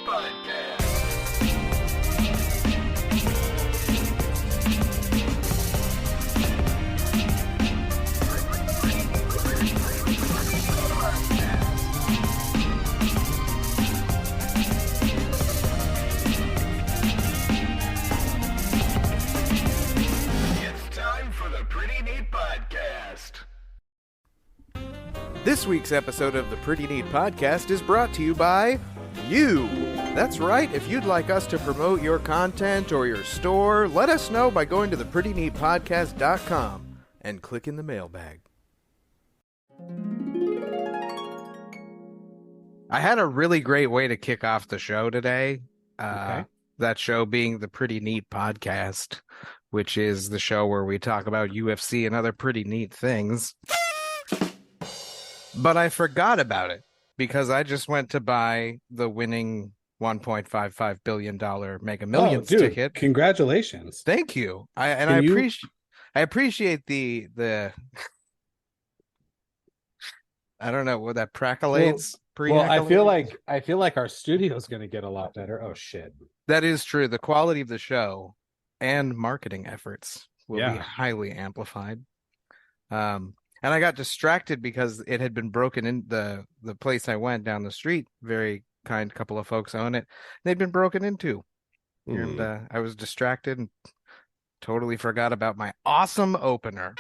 Podcast. It's time for the Pretty Neat Podcast. This week's episode of the Pretty Neat Podcast is brought to you by you. That's right. If you'd like us to promote your content or your store, let us know by going to theprettyneatpodcast.com and click in the mailbag. I had a really great way to kick off the show today. Okay. That show being the Pretty Neat Podcast, which is the show where we talk about UFC and other pretty neat things. But I forgot about it because I just went to buy the winning $1.55 billion Mega Millions ticket. Congratulations. Thank you. I appreciate the I don't know what that percolates. Well, I feel like our studio's going to get a lot better. Oh shit. That is true. The quality of the show and marketing efforts will be highly amplified. And I got distracted because it had been broken in the place I went down the street. Very kind couple of folks own it. They'd been broken into. And I was distracted and totally forgot about my awesome opener.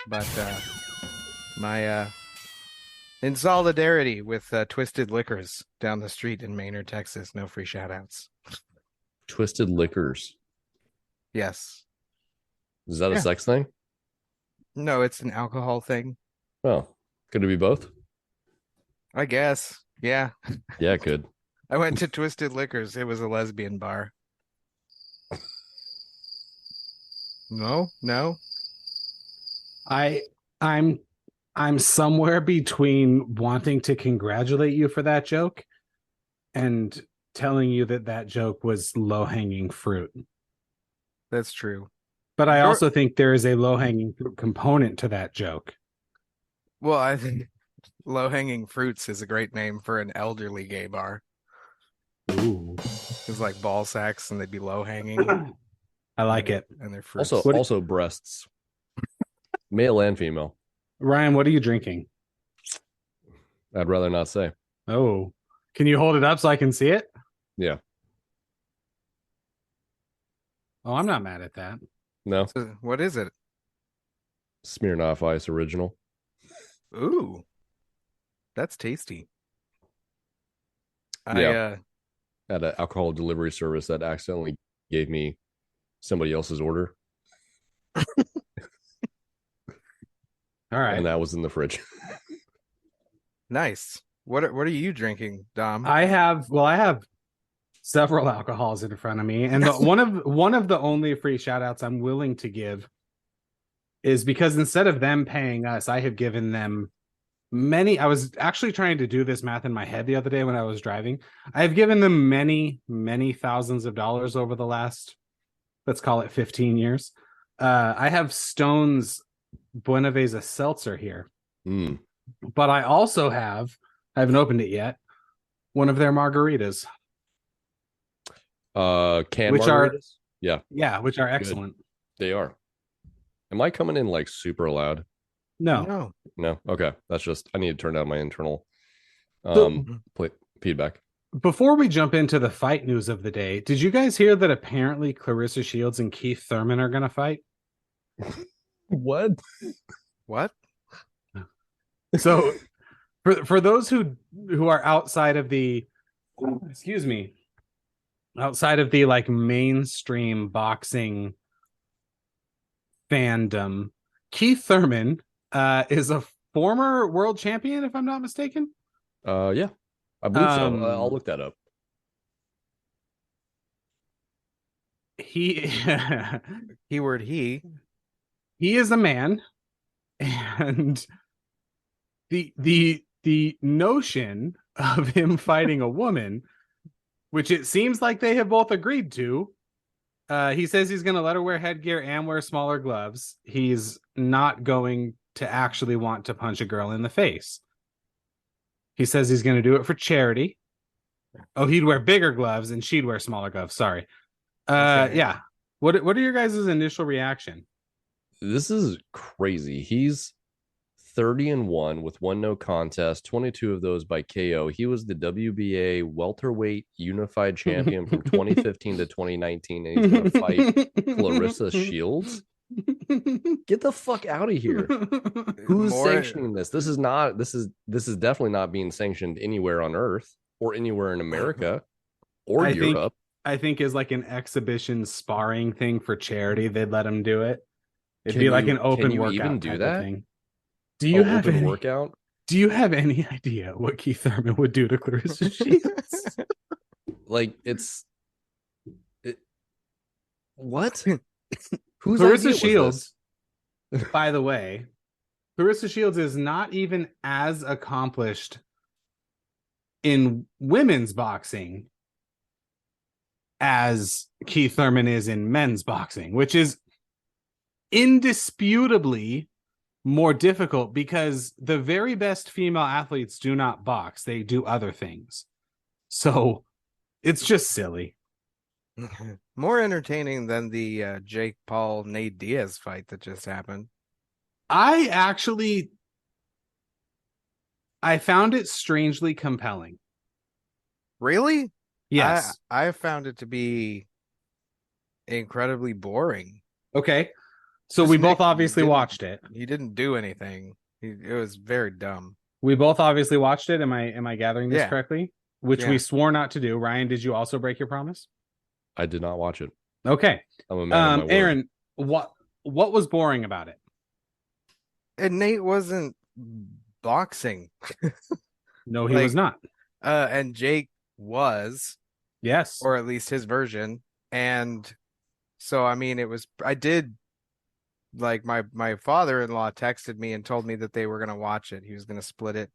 But my in solidarity with Twisted Liquors down the street in Maynard, Texas. No free shout outs. Twisted Liquors. Yes. Is that a sex thing? No, it's an alcohol thing. Oh, could it be both? I guess. Yeah. Yeah, it could. I went to Twisted Liquors. It was a lesbian bar. No. I'm somewhere between wanting to congratulate you for that joke and telling you that joke was low-hanging fruit. That's true. But I also think there is a low-hanging fruit component to that joke. Well, I think Low-Hanging Fruits is a great name for an elderly gay bar. Ooh. It's like ball sacks and they'd be low-hanging. I like it. And they're fruits. Also breasts. Male and female. Ryan, what are you drinking? I'd rather not say. Oh. Can you hold it up so I can see it? Yeah. Oh, I'm not mad at that. No. So what is it? Smirnoff Ice Original. Ooh. That's tasty. Yeah. I had an alcohol delivery service that accidentally gave me somebody else's order. All right. And that was in the fridge. Nice. What are you drinking, Dom? I have several alcohols in front of me, and one of the only free shout outs I'm willing to give is because instead of them paying us, I have given them many. I was actually trying to do this math in my head the other day when I was driving. I've given them many thousands of dollars over the last, let's call it 15 years. I have Stone's Buenaveza Seltzer here, but I also I haven't opened it yet, one of their margaritas. Canned which margaritas? which are excellent. They are. Am I coming in like super loud? No. Okay, that's just I need to turn down my internal feedback. Before we jump into the fight news of the day, did you guys hear that apparently Clarissa Shields and Keith Thurman are going to fight? What? So for those who are outside of the like mainstream boxing fandom, Keith Thurman is a former world champion, if I'm not mistaken. Yeah, I believe so. I'll look that up. Keyword he is a man, and the notion of him fighting a woman, which it seems like they have both agreed to. He says he's going to let her wear headgear and wear smaller gloves. He's not going to actually want to punch a girl in the face. He says he's going to do it for charity. Oh, he'd wear bigger gloves and she'd wear smaller gloves. Sorry. Okay. Yeah. What are your guys' initial reaction? This is crazy. He's 30-1 with one no contest, 22 of those by KO. He was the WBA welterweight unified champion from 2015 to 2019, and he's going to fight Clarissa Shields. Get the fuck out of here. Who's sanctioning this? This is definitely not being sanctioned anywhere on earth or anywhere in America or Europe. I think is like an exhibition sparring thing for charity. They'd let him do it. It'd be like an open workout even do type that? of thing. Do you have open any workout? Do you have any idea what Keith Thurman would do to Clarissa Shields? Like what? Who's Clarissa Shields, by the way, Clarissa Shields is not even as accomplished in women's boxing as Keith Thurman is in men's boxing, which is indisputably more difficult because the very best female athletes do not box. They do other things. So it's just silly. More entertaining than the Jake Paul Nate Diaz fight that just happened. I found it strangely compelling. Really? Yes. I found it to be incredibly boring. Okay. So we both obviously watched it. He didn't do anything. It was very dumb. We both obviously watched it. Am I gathering this correctly? Which we swore not to do. Ryan, did you also break your promise? I did not watch it. Okay. I'm a man of my word. Aaron, what was boring about it? And Nate wasn't boxing. No, he was not. And Jake was. Yes. Or at least his version. And so, I mean, I did, like, my father-in-law texted me and told me that they were going to watch it. He was going to split it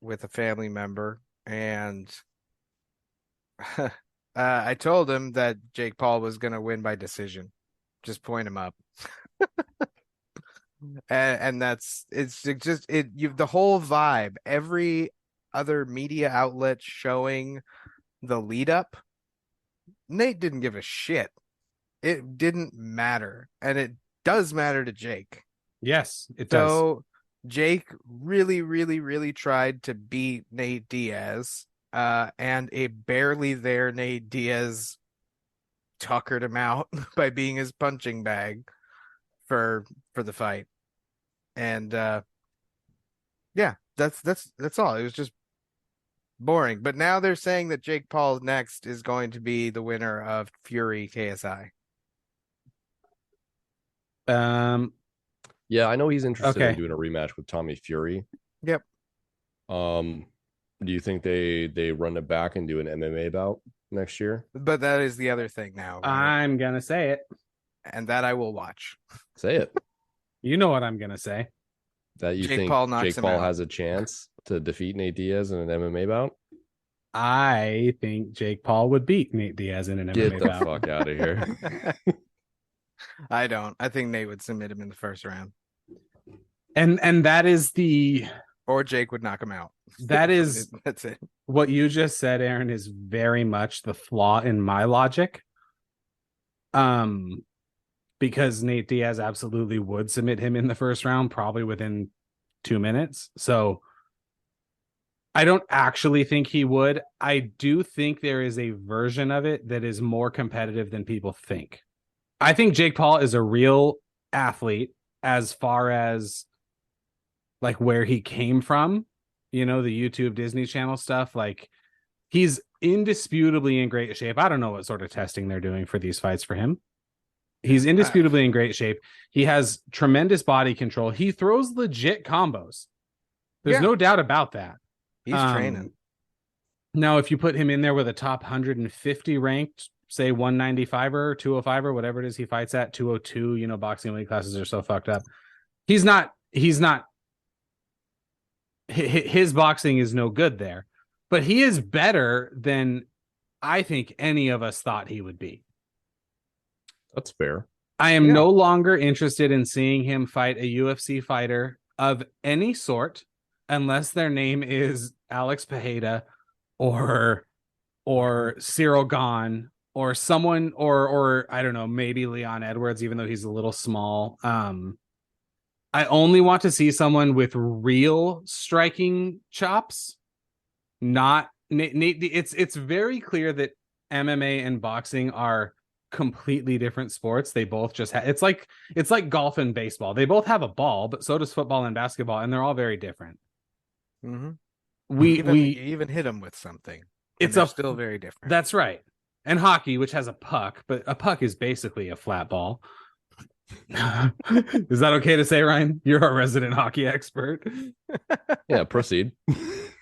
with a family member. And I told him that Jake Paul was going to win by decision. Just point him up. and the whole vibe, every other media outlet showing the lead up, Nate didn't give a shit. It didn't matter. And it does matter to Jake. Yes, it does. So Jake really, really, really tried to beat Nate Diaz. And a barely there Nate Diaz tuckered him out by being his punching bag for the fight. And yeah, that's all. It was just boring. But now they're saying that Jake Paul next is going to be the winner of Fury KSI. Yeah, I know he's interested in doing a rematch with Tommy Fury. Yep. Do you think they run it back and do an MMA bout next year? But that is the other thing now. Right? I'm gonna say it. And that I will watch. Say it. You know what I'm gonna say. That you Jake think Paul Jake Paul has a chance to defeat Nate Diaz in an MMA bout? I think Jake Paul would beat Nate Diaz in an MMA Get the bout. fuck out of here. I don't. I think Nate would submit him in the first round. And that is or Jake would knock him out. That's it. What you just said, Aaron, is very much the flaw in my logic. Because Nate Diaz absolutely would submit him in the first round, probably within 2 minutes. So I don't actually think he would. I do think there is a version of it that is more competitive than people think. I think Jake Paul is a real athlete as far as like where he came from, you know, the YouTube Disney Channel stuff. Like he's indisputably in great shape. I don't know what sort of testing they're doing for these fights for him. He's indisputably in great shape. He has tremendous body control. He throws legit combos. There's no doubt about that. He's training. Now, if you put him in there with a top 150 ranked, say 195er, 205er, whatever it is he fights at, 202, you know, boxing weight classes are so fucked up. His boxing is no good there, but he is better than I think any of us thought he would be. That's fair. I am no longer interested in seeing him fight a UFC fighter of any sort, unless their name is Alex Pereira or Cyril Gahn or someone or I don't know, maybe Leon Edwards, even though he's a little small. I only want to see someone with real striking chops, not Nate. It's very clear that MMA and boxing are completely different sports. They both just have, it's like golf and baseball. They both have a ball, but so does football and basketball, and they're all very different. Mm-hmm. We even hit them with something. It's still very different. That's right. And hockey, which has a puck, but a puck is basically a flat ball. Is that okay to say, Ryan? You're our resident hockey expert. Yeah, proceed.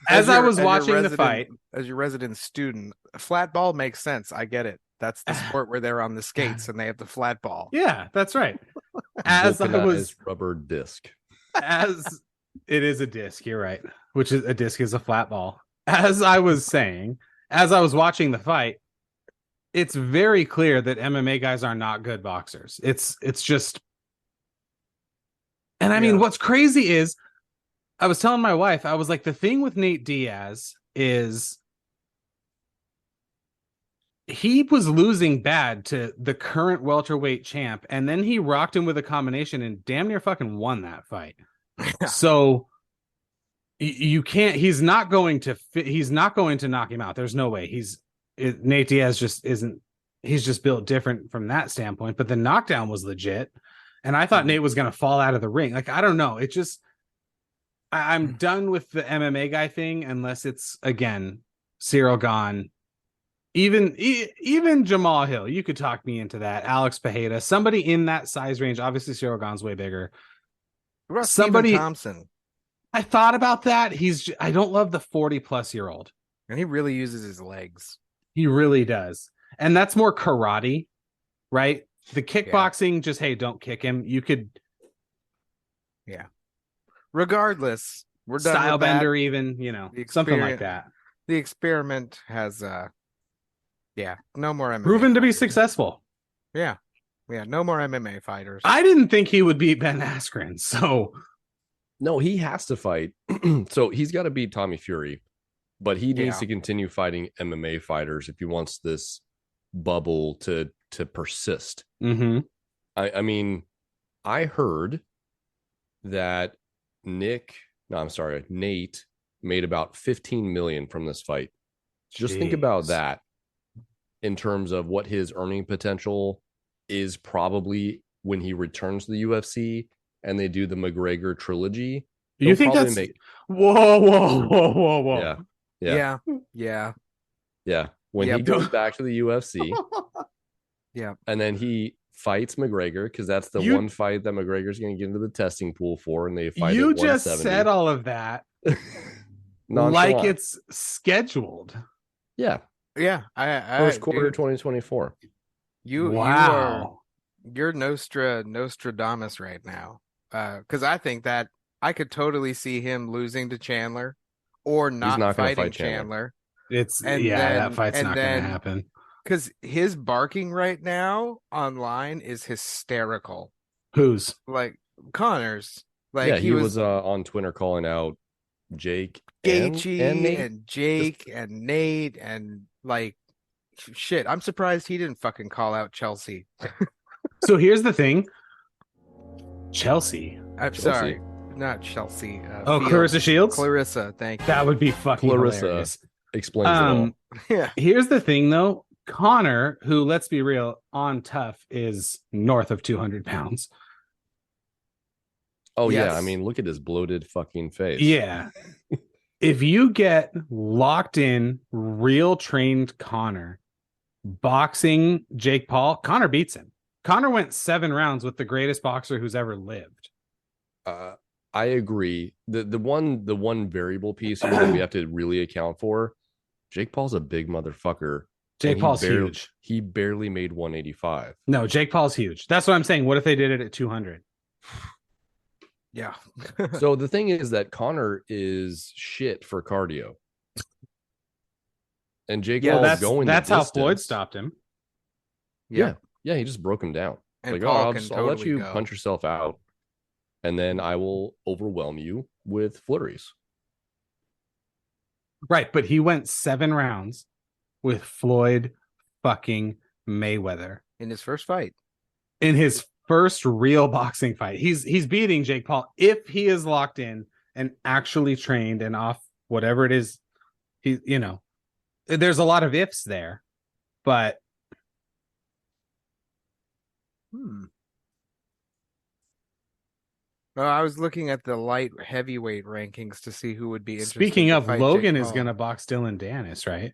As I was watching the fight, as your resident student, a flat ball makes sense. I get it. That's the sport where they're on the skates and they have the flat ball. Yeah, that's right. As I was rubber disc. As it is a disc, you're right. Which is a disc is a flat ball. As I was saying, as I was watching the fight, it's very clear that MMA guys are not good boxers. It's just, and I mean, what's crazy is, I was telling my wife, I was like, the thing with Nate Diaz is he was losing bad to the current welterweight champ, and then he rocked him with a combination and damn near fucking won that fight. So you can't, he's not going to knock him out. There's no way. Nate Diaz just isn't, he's just built different from that standpoint, but the knockdown was legit. And I thought Nate was going to fall out of the ring. Like, I don't know. It just, I'm done with the MMA guy thing, unless it's, again, Cyril Gahn, even Jamal Hill. You could talk me into that. Alex Pajeda, somebody in that size range. Obviously, Cyril Gahn's way bigger. What about Somebody, Stephen Thompson? I thought about that. I don't love the 40-plus-year-old. And he really uses his legs. He really does. And that's more karate, right? The kickboxing, just, hey, don't kick him. You could. Yeah. Regardless, we're done. Style with bender, that. even, something like that. The experiment has, no more MMA. Proven to be fighters. Successful. Yeah. Yeah. No more MMA fighters. I didn't think he would beat Ben Askren. So. No, he has to fight. So he's got to beat Tommy Fury, but he needs to continue fighting MMA fighters if he wants this bubble to persist. Mm-hmm. I mean, I heard that Nate made about 15 million from this fight. Just think about that in terms of what his earning potential is probably when he returns to the UFC and they do the McGregor trilogy. You think that's whoa. Yeah. When he goes back to the UFC, and then he fights McGregor, because that's the one fight that McGregor's going to get into the testing pool for, and they fight. You just said all of that like it's scheduled. Yeah. First quarter 2024. You're Nostradamus right now. Because I think that I could totally see him losing to Chandler or not fighting Chandler. That fight's not going to happen. Because his barking right now online is hysterical. Who's? Like Connor's. Like he was on Twitter calling out Jake Gaethje and Jake and Nate and like shit. I'm surprised he didn't fucking call out Chelsea. So here's the thing. Chelsea. I'm sorry, not Chelsea. Clarissa Shields. Clarissa, thank you. That would be fucking hilarious. Explains it all. Yeah. Here's the thing, though. Connor, who, let's be real, on tough is north of 200 pounds. Oh yeah, I mean, look at his bloated fucking face. Yeah. If you get locked in, real trained Connor boxing Jake Paul, Connor beats him. Connor went 7 rounds with the greatest boxer who's ever lived. I agree. The one variable piece here that we have to really account for, Jake Paul's a big motherfucker. Jake Paul's huge. He barely made 185. No, Jake Paul's huge. That's what I'm saying. What if they did it at 200? Yeah. So the thing is that Connor is shit for cardio. And Jake Paul's going that's the how distance. Floyd stopped him. Yeah, he just broke him down. And like, Paul I'll let you punch yourself out, and then I will overwhelm you with flurries. Right, but he went 7 rounds with Floyd fucking Mayweather in his first fight. In his first real boxing fight. He's beating Jake Paul if he is locked in and actually trained and off whatever it is. There's a lot of ifs there, but Well, I was looking at the light heavyweight rankings to see who would be interested. Speaking of, Logan Jake is going to box Dylan Dennis, right?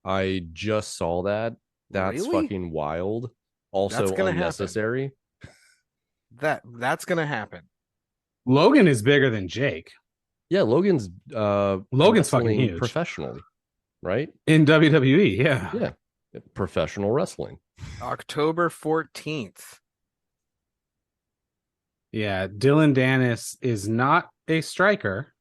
I just saw that. That's Really? fucking wild. Also unnecessary. That's going to happen. Logan is bigger than Jake. Yeah, Logan's fucking huge professionally, right? In WWE, yeah. Yeah. Professional wrestling. October 14th. Yeah, Dylan Dennis is not a striker.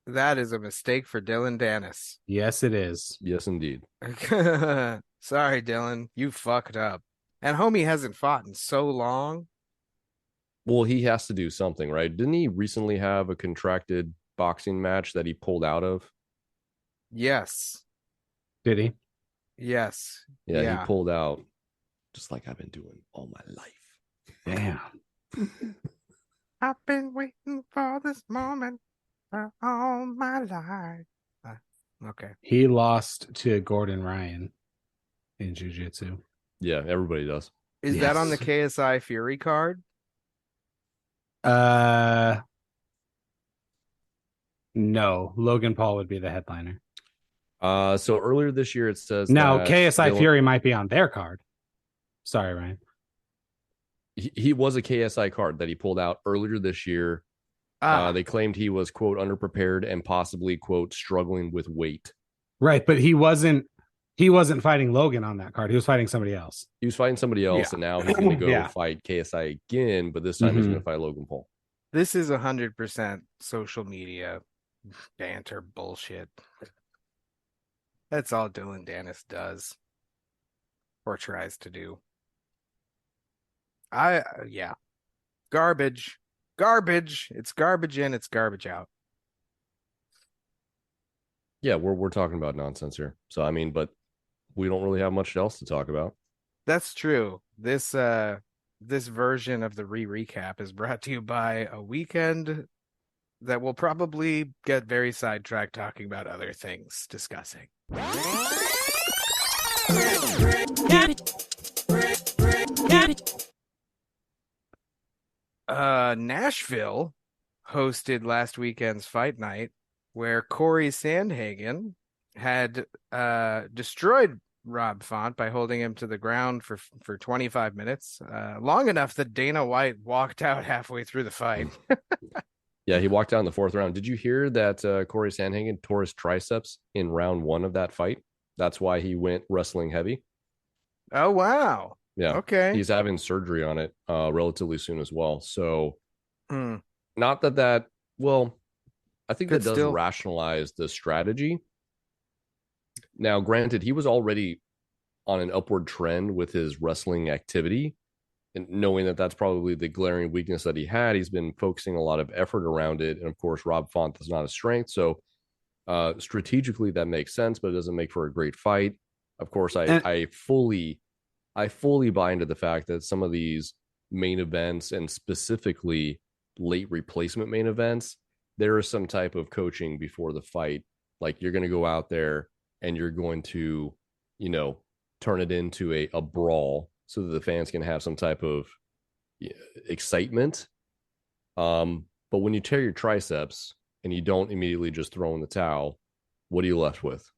That is a mistake for Dylan Dennis. Yes, it is. Yes, indeed. Sorry, Dylan. You fucked up. And homie hasn't fought in so long. Well, he has to do something, right? Didn't he recently have a contracted boxing match that he pulled out of? Yes. Did he? Yes. Yeah, he pulled out just like I've been doing all my life. Damn. I've been waiting for this moment for all my life. Okay. He lost to Gordon Ryan in jiu-jitsu. Yeah, everybody does. Is that on the KSI Fury card? No. Logan Paul would be the headliner. So earlier this year it says now KSI Fury might be on their card. Sorry, Ryan. He was a KSI card that he pulled out earlier this year. They claimed he was, quote, underprepared and possibly, quote, struggling with weight. Right, but he wasn't fighting Logan on that card. He was fighting somebody else. He was fighting somebody else, and now he's going to go fight KSI again, but this time he's going to fight Logan Paul. This is 100% social media banter bullshit. That's all Dylan Dennis does or tries to do. Garbage. It's garbage in, it's garbage out. Yeah, we're talking about nonsense here. So I mean, but we don't really have much else to talk about. That's true. This version of the recap is brought to you by a weekend that will probably get very sidetracked talking about other things discussing. Nashville hosted last weekend's Fight Night, where Corey Sandhagen had destroyed Rob Font by holding him to the ground for 25 minutes, long enough that Dana White walked out halfway through the fight. Yeah, he walked out in the 4th round. Did you hear that Corey Sandhagen tore his triceps in round 1 of that fight? That's why he went wrestling heavy. Oh, wow. Yeah. Okay. He's having surgery on it relatively soon as well. So not that, well, I think that does rationalize the strategy. Now, granted, he was already on an upward trend with his wrestling activity. And knowing that that's probably the glaring weakness that he had, he's been focusing a lot of effort around it. And of course, Rob Font is not a strength. So strategically, that makes sense, but it doesn't make for a great fight. Of course, I fully buy into the fact that some of these main events, and specifically late replacement main events, there is some type of coaching before the fight. Like, you're going to go out there and you're going to, turn it into a brawl so that the fans can have some type of excitement. But when you tear your triceps and you don't immediately just throw in the towel, what are you left with?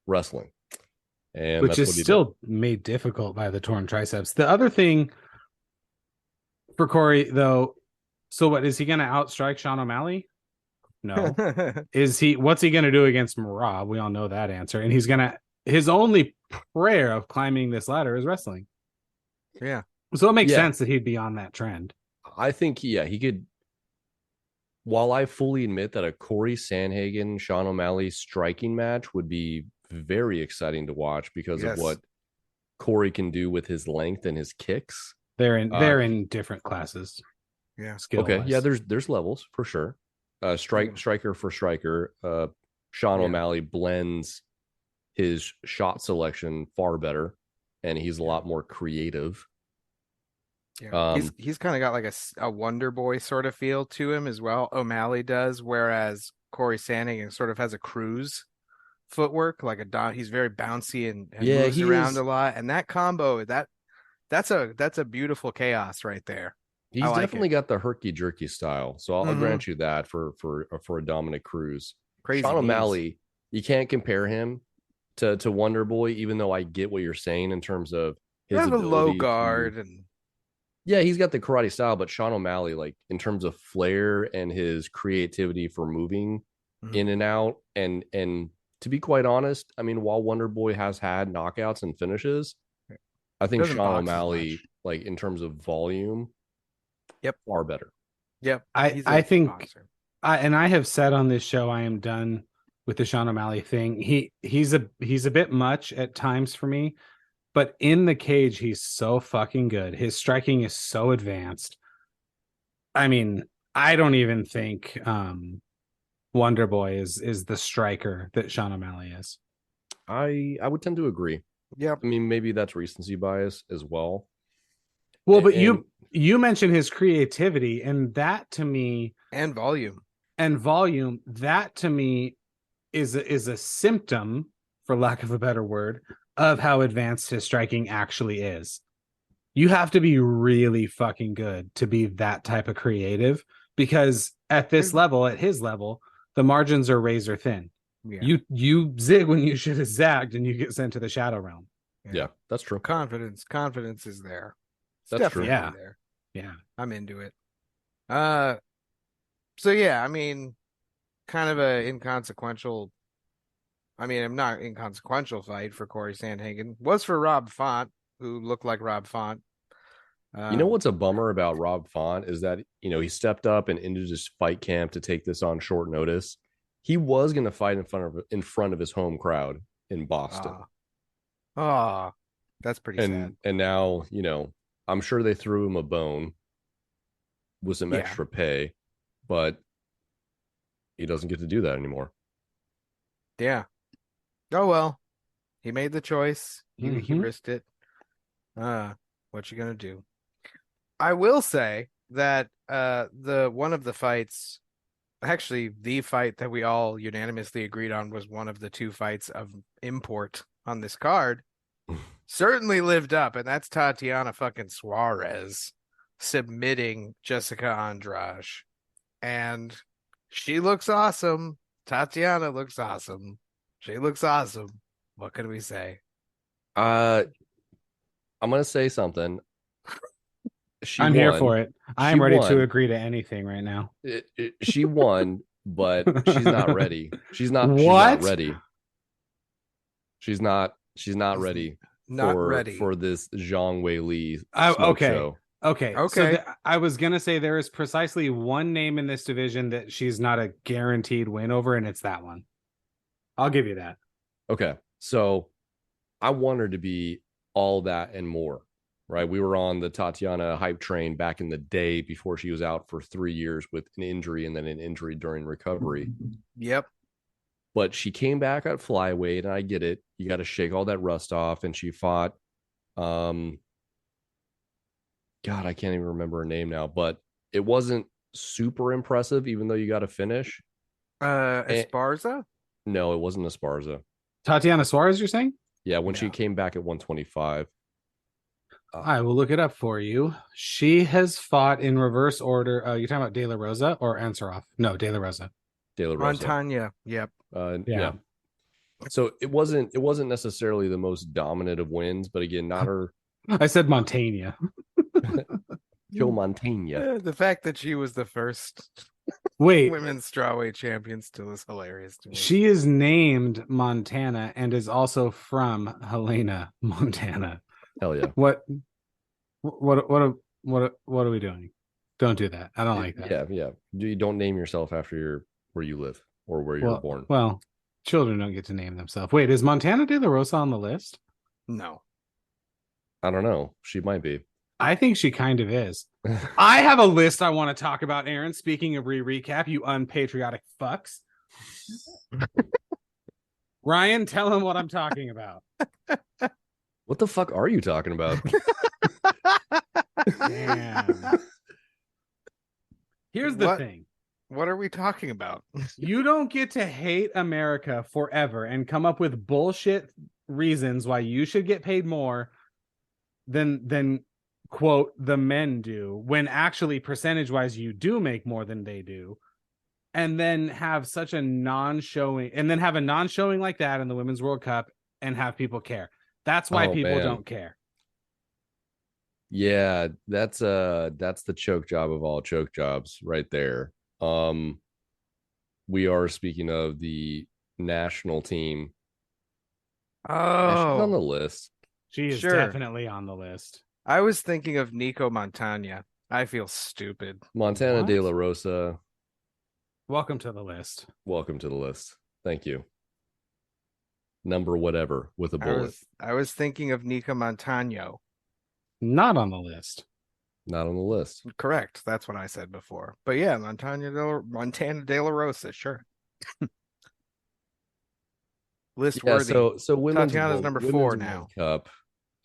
Wrestling. And which is still made difficult by the torn triceps. The other thing for Corey, though, so what, is he going to outstrike Sean O'Malley? No. What's he going to do against Merab? We all know that answer. And his only prayer of climbing this ladder is wrestling. Yeah. So it makes sense that he'd be on that trend. I think, he could. While I fully admit that a Corey Sandhagen, Sean O'Malley striking match would be very exciting to watch because of what Corey can do with his length and his kicks. They're in different classes. Yeah. Skill-wise. Okay. Yeah, there's levels for sure. Striker for striker. Sean Yeah. O'Malley blends his shot selection far better, and he's a lot more creative. Yeah. He's kind of got like a Wonder Boy sort of feel to him as well. O'Malley does, whereas Corey Sandhagen sort of has a cruise footwork, like he's very bouncy and Yeah, moves he around is. a lot. And that combo, that's a beautiful chaos right there. I He's like definitely it. got the herky jerky style, so I'll Mhm. grant you that for a Dominic Cruz. Crazy Sean knees. O'Malley, you can't compare him to Wonder Boy, even though I get what you're saying in terms of You his have a low ability guard to. and Yeah, he's got the karate style, but Sean O'Malley, like in terms of flair and his creativity for moving in and out, and to be quite honest, I mean, while Wonder Boy has had knockouts and finishes, I think doesn't Sean box as O'Malley, much. like in terms of volume, Yep. far better. Yep. I think I have said on this show I am done with the Sean O'Malley thing. He's a bit much at times for me, but in the cage he's so fucking good. His striking is so advanced. I mean, I don't even think Wonder Boy is the striker that Sean O'Malley is. I would tend to agree. Yep. I mean, maybe that's recency bias as well. Well, but And you mentioned his creativity, and that to me And volume. that to me is a symptom, for lack of a better word, of how advanced his striking actually is. You have to be really fucking good to be that type of creative, because at this level, at his level, the margins are razor thin. Yeah. You zig when you should have zagged, and you get sent to the shadow realm. yeah, that's true. Confidence is there. It's That's true. definitely Yeah. there. Yeah. I'm into it. So yeah, I mean, kind of a inconsequential. I mean, I'm not inconsequential fight for Corey Sandhagen. Was for Rob Font, who looked like Rob Font. You know what's a bummer about Rob Font is that, you know, he stepped up and into his fight camp to take this on short notice. He was going to fight in front of his home crowd in Boston. That's pretty sad. And now, you know, I'm sure they threw him a bone with some extra pay, but he doesn't get to do that anymore. Yeah. Oh well. He made the choice. He risked it. What you gonna do? I will say that the one of the fights, actually the fight that we all unanimously agreed on was one of the two fights of import on this card, certainly lived up, and that's Tatiana fucking Suarez submitting Jessica Andrade. And she looks awesome. Tatiana looks awesome. She looks awesome. What can we say? I'm gonna say something. I'm here for it. I'm ready to agree to anything right now. She won, but she's not ready. She's not ready. She's not ready. Not ready for this Zhang Wei Li show. Okay. So I was gonna say there is precisely one name in this division that she's not a guaranteed win over, and it's that one. I'll give you that. Okay, so I want her to be all that and more. Right, we were on the Tatiana hype train back in the day before she was out for 3 years with an injury and then an injury during recovery. Yep. But she came back at flyweight, and I get it. You got to shake all that rust off, and she fought. God, I can't even remember her name now, but it wasn't super impressive, even though you got to finish. Esparza? No, it wasn't Esparza. Tatiana Suarez, you're saying? Yeah, when she came back at 125. I will look it up for you. She has fought in reverse order. You're talking about De La Rosa or Ansaroff? No, De La Rosa. De La Rosa. Montana. Yep. Yeah. So it wasn't necessarily the most dominant of wins, but again, not her. I said Montana. Kill Montana. The fact that she was the first women's strawweight champion still is hilarious to me. She is named Montana and is also from Helena, Montana. Hell yeah. What are we doing? Don't do that. I don't like that. Yeah. You don't name yourself after where you live or where you're born. Well, children don't get to name themselves. Wait, is Montana De La Rosa on the list? No. I don't know. She might be. I think she kind of is. I have a list I want to talk about, Aaron. Speaking of recap, you unpatriotic fucks. Ryan, tell him what I'm talking about. What the fuck are you talking about? Damn. Here's the thing. What are we talking about? You don't get to hate America forever and come up with bullshit reasons why you should get paid more than quote the men do, when actually percentage wise you do make more than they do, and then have such a non-showing, and then have a non-showing like that in the Women's World Cup and have people care. That's why people don't care. Yeah, that's the choke job of all choke jobs right there. We are speaking of the national team. Oh, she's on the list. She is definitely on the list. I was thinking of Nico Montana. I feel stupid. Montana De La Rosa. Welcome to the list. Welcome to the list. Thank you. Number whatever with a bullet. I was thinking of Nico Montano. Not on the list. Not on the list. Correct. That's what I said before. But yeah, Montana De La Rosa, sure. List worthy. So women's Tatiana's number 4 now. Cup.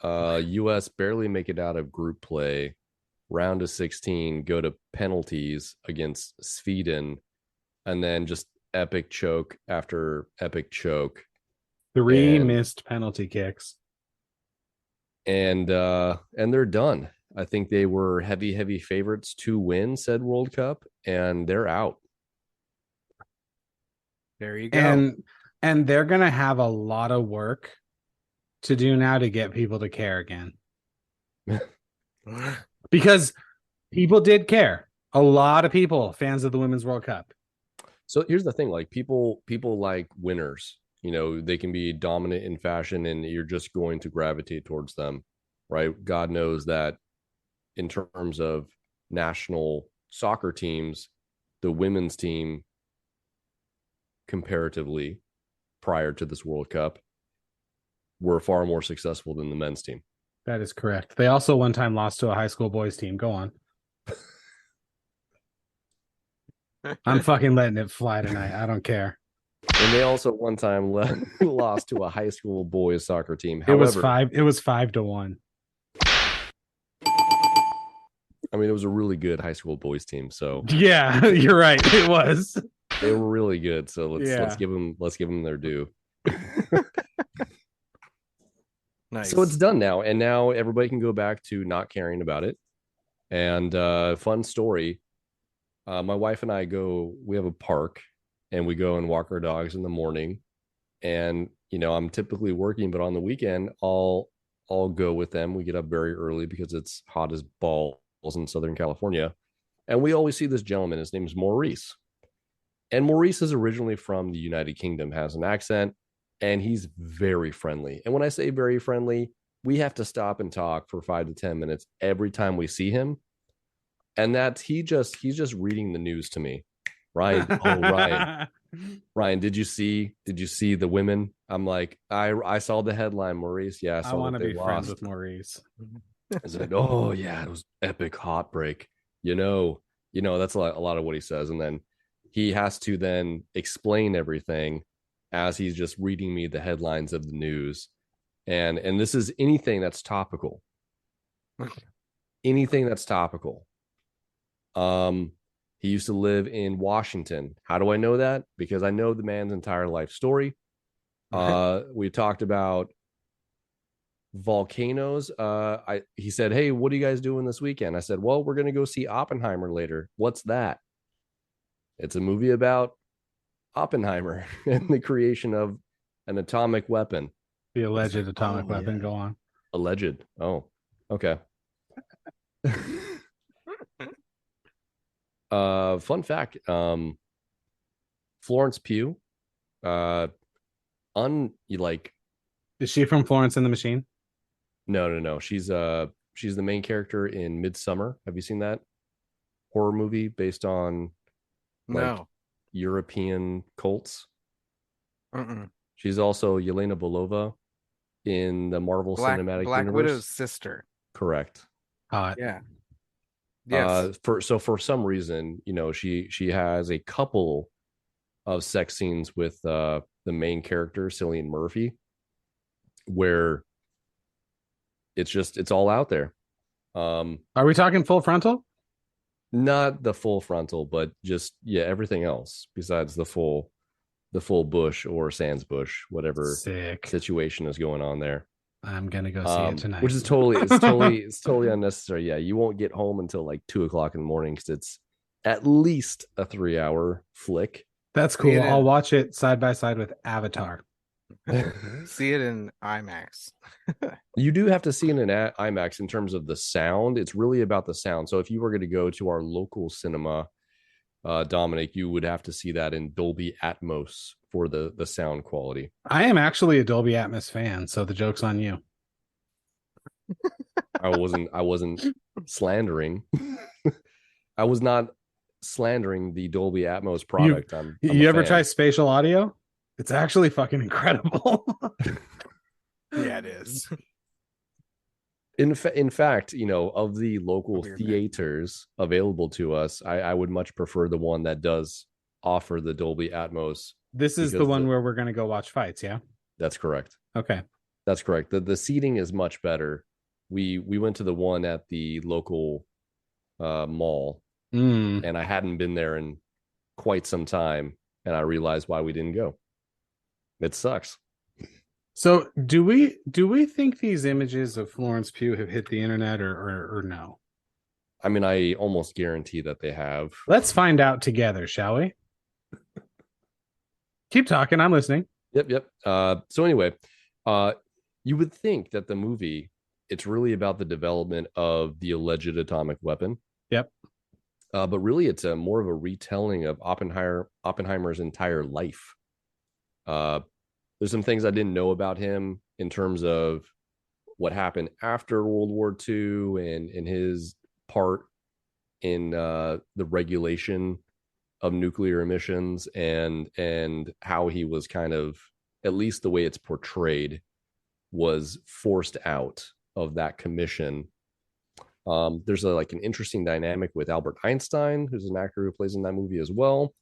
US barely make it out of group play. Round of 16, go to penalties against Sweden, and then just epic choke after epic choke. 3 missed penalty kicks. And they're done. I think they were heavy favorites to win said World Cup, and they're out. There you go. And they're gonna have a lot of work to do now to get people to care again. Because people did care. A lot of people, fans of the Women's World Cup. So here's the thing, like people like winners. You know, they can be dominant in fashion and you're just going to gravitate towards them, right? God knows that in terms of national soccer teams, the women's team comparatively prior to this World Cup were far more successful than the men's team. That is correct. They also one time lost to a high school boys team. Go on. I'm fucking letting it fly tonight. I don't care. And they also one time lost to a high school boys soccer team. However, it was 5-1. I mean, it was a really good high school boys team. So yeah, you're right. It was. They were really good. So let's give them their due. Nice. So it's done now, and now everybody can go back to not caring about it. And fun story. My wife and I we have a park, and we go and walk our dogs in the morning. And you know, I'm typically working, but on the weekend, I'll go with them. We get up very early because it's hot as balls in Southern California. And we always see this gentleman. His name is Maurice. And Maurice is originally from the United Kingdom, has an accent, and he's very friendly. And when I say very friendly, we have to stop and talk for 5 to 10 minutes every time we see him. And he's just reading the news to me. Ryan, Ryan, did you see the women? I'm like, I saw the headline, Maurice. Yeah, I want to be friends with Maurice. I said, oh yeah, it was epic heartbreak. You know, that's a lot of what he says. And then he has to then explain everything as he's just reading me the headlines of the news. And this is anything that's topical. Anything that's topical. He used to live in Washington. How do I know that? Because I know the man's entire life story. We talked about volcanoes. He said, hey, what are you guys doing this weekend? I said, well, we're going to go see Oppenheimer later. What's that? It's a movie about Oppenheimer and the creation of an atomic weapon. The alleged atomic weapon. Yeah. Go on. Alleged. Oh, okay. Fun fact. Florence Pugh. Is she from Florence and the Machine? No. She's the main character in Midsummer. Have you seen that horror movie based on European cults? She's also Yelena Belova in the Marvel Cinematic Black Universe. Widow's sister. Correct. Yeah. Yes. For some reason, you know, she has a couple of sex scenes with the main character, Cillian Murphy, where it's all out there. Are we talking full frontal? Not the full frontal, but just everything else besides the full bush or sans bush, whatever Sick. situation is going on there. I'm gonna go see it tonight, which is totally unnecessary. Yeah, you won't get home until like 2:00 in the morning because it's at least a 3-hour flick. That's cool. I'll watch it side by side with Avatar. See it in IMAX. You do have to see it in IMAX in terms of the sound. It's really about the sound. So if you were going to go to our local cinema, Dominic, you would have to see that in Dolby Atmos for the sound quality. I am actually a Dolby Atmos fan, so the joke's on you. I wasn't slandering. I was not slandering the Dolby Atmos product. You ever try spatial audio? It's actually fucking incredible. Yeah, it is. In fact, of the local theaters available to us, I would much prefer the one that does offer the Dolby Atmos. This is the one where we're going to go watch fights, yeah? That's correct. Okay. That's correct. The seating is much better. We went to the one at the local mall, and I hadn't been there in quite some time, and I realized why we didn't go. It sucks. So do we think these images of Florence Pugh have hit the internet or no? I mean, I almost guarantee that they have. Let's find out together, shall we? Keep talking. I'm listening. Yep. So anyway, you would think that the movie, it's really about the development of the alleged atomic weapon. Yep. But really, it's more of a retelling of Oppenheimer's entire life. There's some things I didn't know about him in terms of what happened after World War II and his part in the regulation of nuclear emissions and how he was kind of, at least the way it's portrayed, was forced out of that commission. There's an interesting dynamic with Albert Einstein, who's an actor who plays in that movie as well.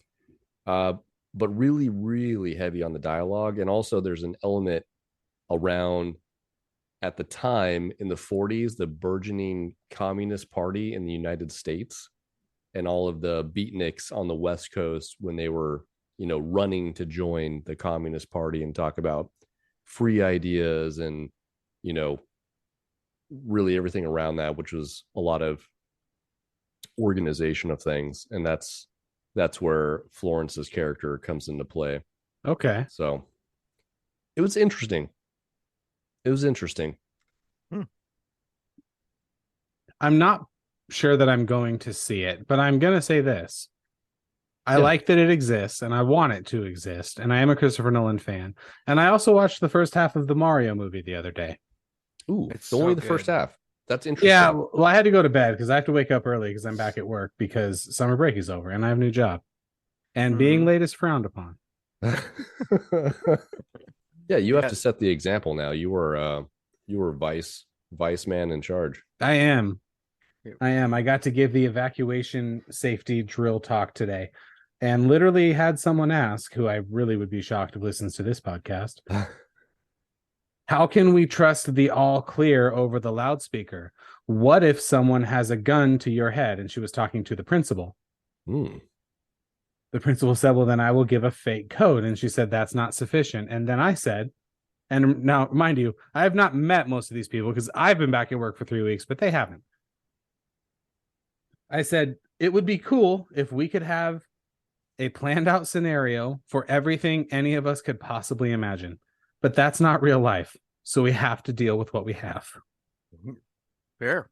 But really, really heavy on the dialogue. And also there's an element around, at the time in the 40s, the burgeoning Communist Party in the United States and all of the beatniks on the West Coast when they were, running to join the Communist Party and talk about free ideas and, really everything around that, which was a lot of organization of things. And that's where Florence's character comes into play. Okay. So it was interesting. I'm not sure that I'm going to see it, but I'm going to say this. I like that it exists and I want it to exist. And I am a Christopher Nolan fan. And I also watched the first half of the Mario movie the other day. Ooh, it's only the first half. That's interesting. Yeah, well, I had to go to bed because I have to wake up early because I'm back at work because summer break is over and I have a new job. And being late is frowned upon. Yeah, you have to set the example now. You were vice man in charge. I am. I got to give the evacuation safety drill talk today and literally had someone ask, who I really would be shocked if listens to this podcast, how can we trust the all clear over the loudspeaker? What if someone has a gun to your head? And she was talking to the principal. The principal said, well, then I will give a fake code. And she said, that's not sufficient. And then I said, and now, mind you, I have not met most of these people because I've been back at work for 3 weeks, but they haven't. I said, it would be cool if we could have a planned out scenario for everything any of us could possibly imagine. But that's not real life. So we have to deal with what we have. Fair.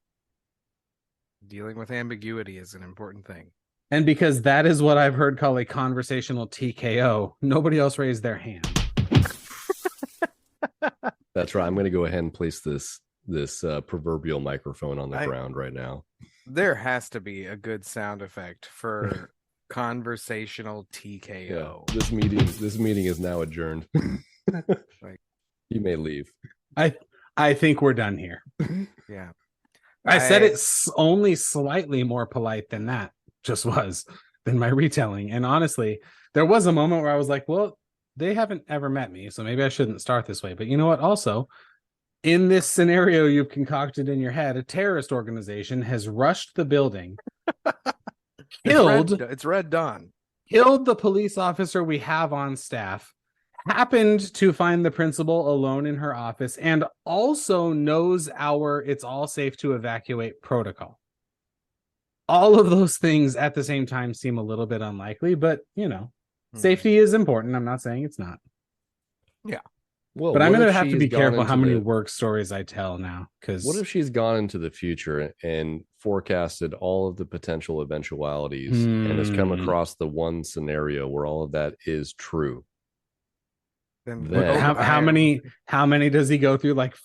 Dealing with ambiguity is an important thing. And because that is what I've heard called a conversational TKO, nobody else raised their hand. That's right. I'm going to go ahead and place this proverbial microphone on the ground right now. There has to be a good sound effect for conversational TKO. Yeah, this meeting is now adjourned. You may leave. I think we're done here. Yeah. I said it's only slightly more polite than that just was. than my retelling. And honestly, there was a moment where I was like, well, they haven't ever met me, so maybe I shouldn't start this way. But you know what? Also, in this scenario you've concocted in your head, a terrorist organization has rushed the building, It's Red Dawn. Killed the police officer we have on staff, happened to find the principal alone in her office, and also knows our "it's all safe to evacuate" protocol. All of those things at the same time seem a little bit unlikely, but safety is important. I'm not saying it's not. Yeah. Well, but I'm going to if have to she's be gone careful into how many the- work stories I tell now. Because What if she's gone into the future and forecasted all of the potential eventualities and has come across the one scenario where all of that is true? Then- how many does he go through? Like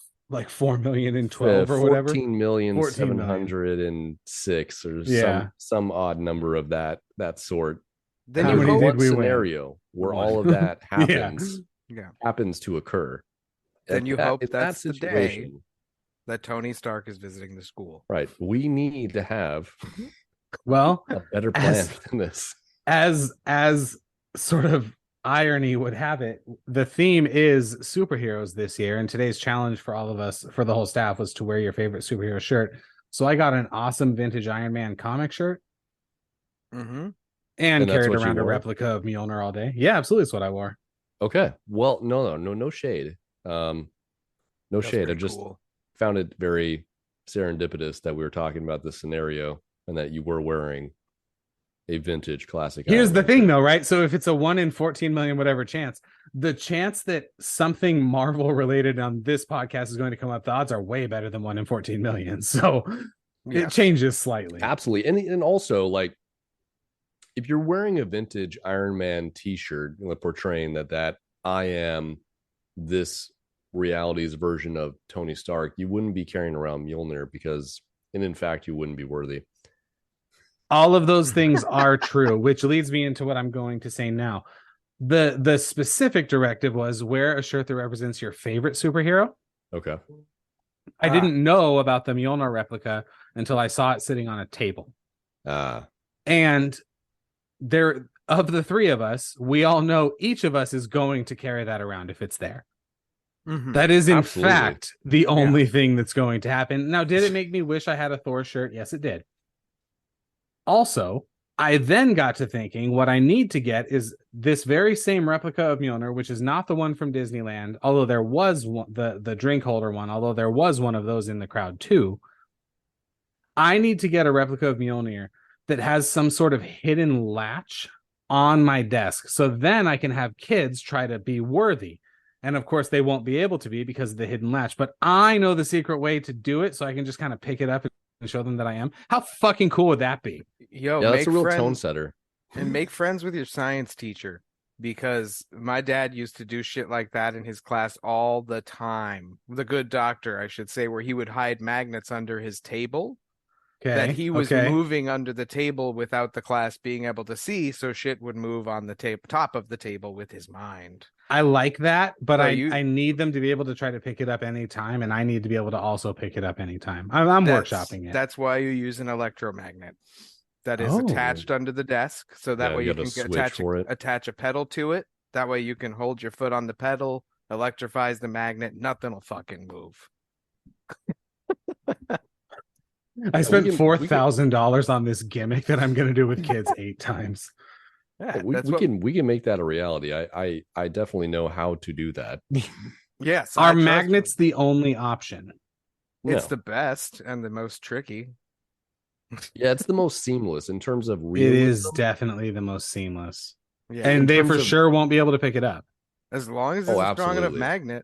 4 million and 12 or whatever? 14,706 or some odd number of that sort. Then How you many hope, did we scenario where One. all of that Yeah. happens to occur. Then you hope that's the day situation, that Tony Stark is visiting the school. right? We need to have Well, a better plan than this. as sort of irony would have it, the theme is superheroes this year, and today's challenge for all of us, for the whole staff, was to wear your favorite superhero shirt. So I got an awesome vintage Iron Man comic shirt, Mm-hmm. and that's carried what you around a wore? replica of Mjölnir all day. Yeah, absolutely, that's what I wore. Okay. Well, no shade. No shade. I just found it very serendipitous that we were talking about this scenario and that you were wearing a vintage classic. Here's Iron the Man thing, shirt. though, right? So if it's a 1 in 14 million whatever chance, the chance that something Marvel related on this podcast is going to come up, the odds are way better than 1 in 14 million. So it changes slightly. Absolutely. And also, like, if you're wearing a vintage Iron Man t-shirt portraying that I am this reality's version of Tony Stark, you wouldn't be carrying around Mjölnir and in fact, you wouldn't be worthy. All of those things are true, which leads me into what I'm going to say now. The specific directive was wear a shirt that represents your favorite superhero. Okay. I didn't know about the Mjölnir replica until I saw it sitting on a table. And there, of the three of us, we all know each of us is going to carry that around if it's there. Mm-hmm. That is, in Absolutely. fact, the only thing that's going to happen. Now, did it make me wish I had a Thor shirt? Yes, it did. Also, I then got to thinking what I need to get is this very same replica of Mjölnir, which is not the one from Disneyland, although there was one, the drink holder one, although there was one of those in the crowd too. I need to get a replica of Mjölnir that has some sort of hidden latch on my desk. So then I can have kids try to be worthy. And of course, they won't be able to be because of the hidden latch. But I know the secret way to do it, so I can just kind of pick it up and show them that I am. How fucking cool would that be? Yo, Yeah, that's make a real friends, tone setter. and make friends with your science teacher, because my dad used to do shit like that in his class all the time. The good doctor, I should say, where he would hide magnets under his table that he was moving under the table without the class being able to see, so shit would move on the top of the table with his mind. I like that, but So I need them to be able to try to pick it up anytime, and I need to be able to also pick it up anytime. I'm workshopping it. That's why you use an electromagnet that is attached under the desk, so that way you can attach a pedal to it. That way you can hold your foot on the pedal, electrifies the magnet, nothing will fucking move. I spent $4,000 on this gimmick that I'm going to do with kids 8 times. Yeah, we can make that a reality. I definitely know how to do that. Yes. Are magnets the only option? It's the best and the most tricky. Yeah, it's the most seamless in terms of realism. It is definitely the most seamless. Yeah, and they for sure won't be able to pick it up. As long as it's a strong enough magnet.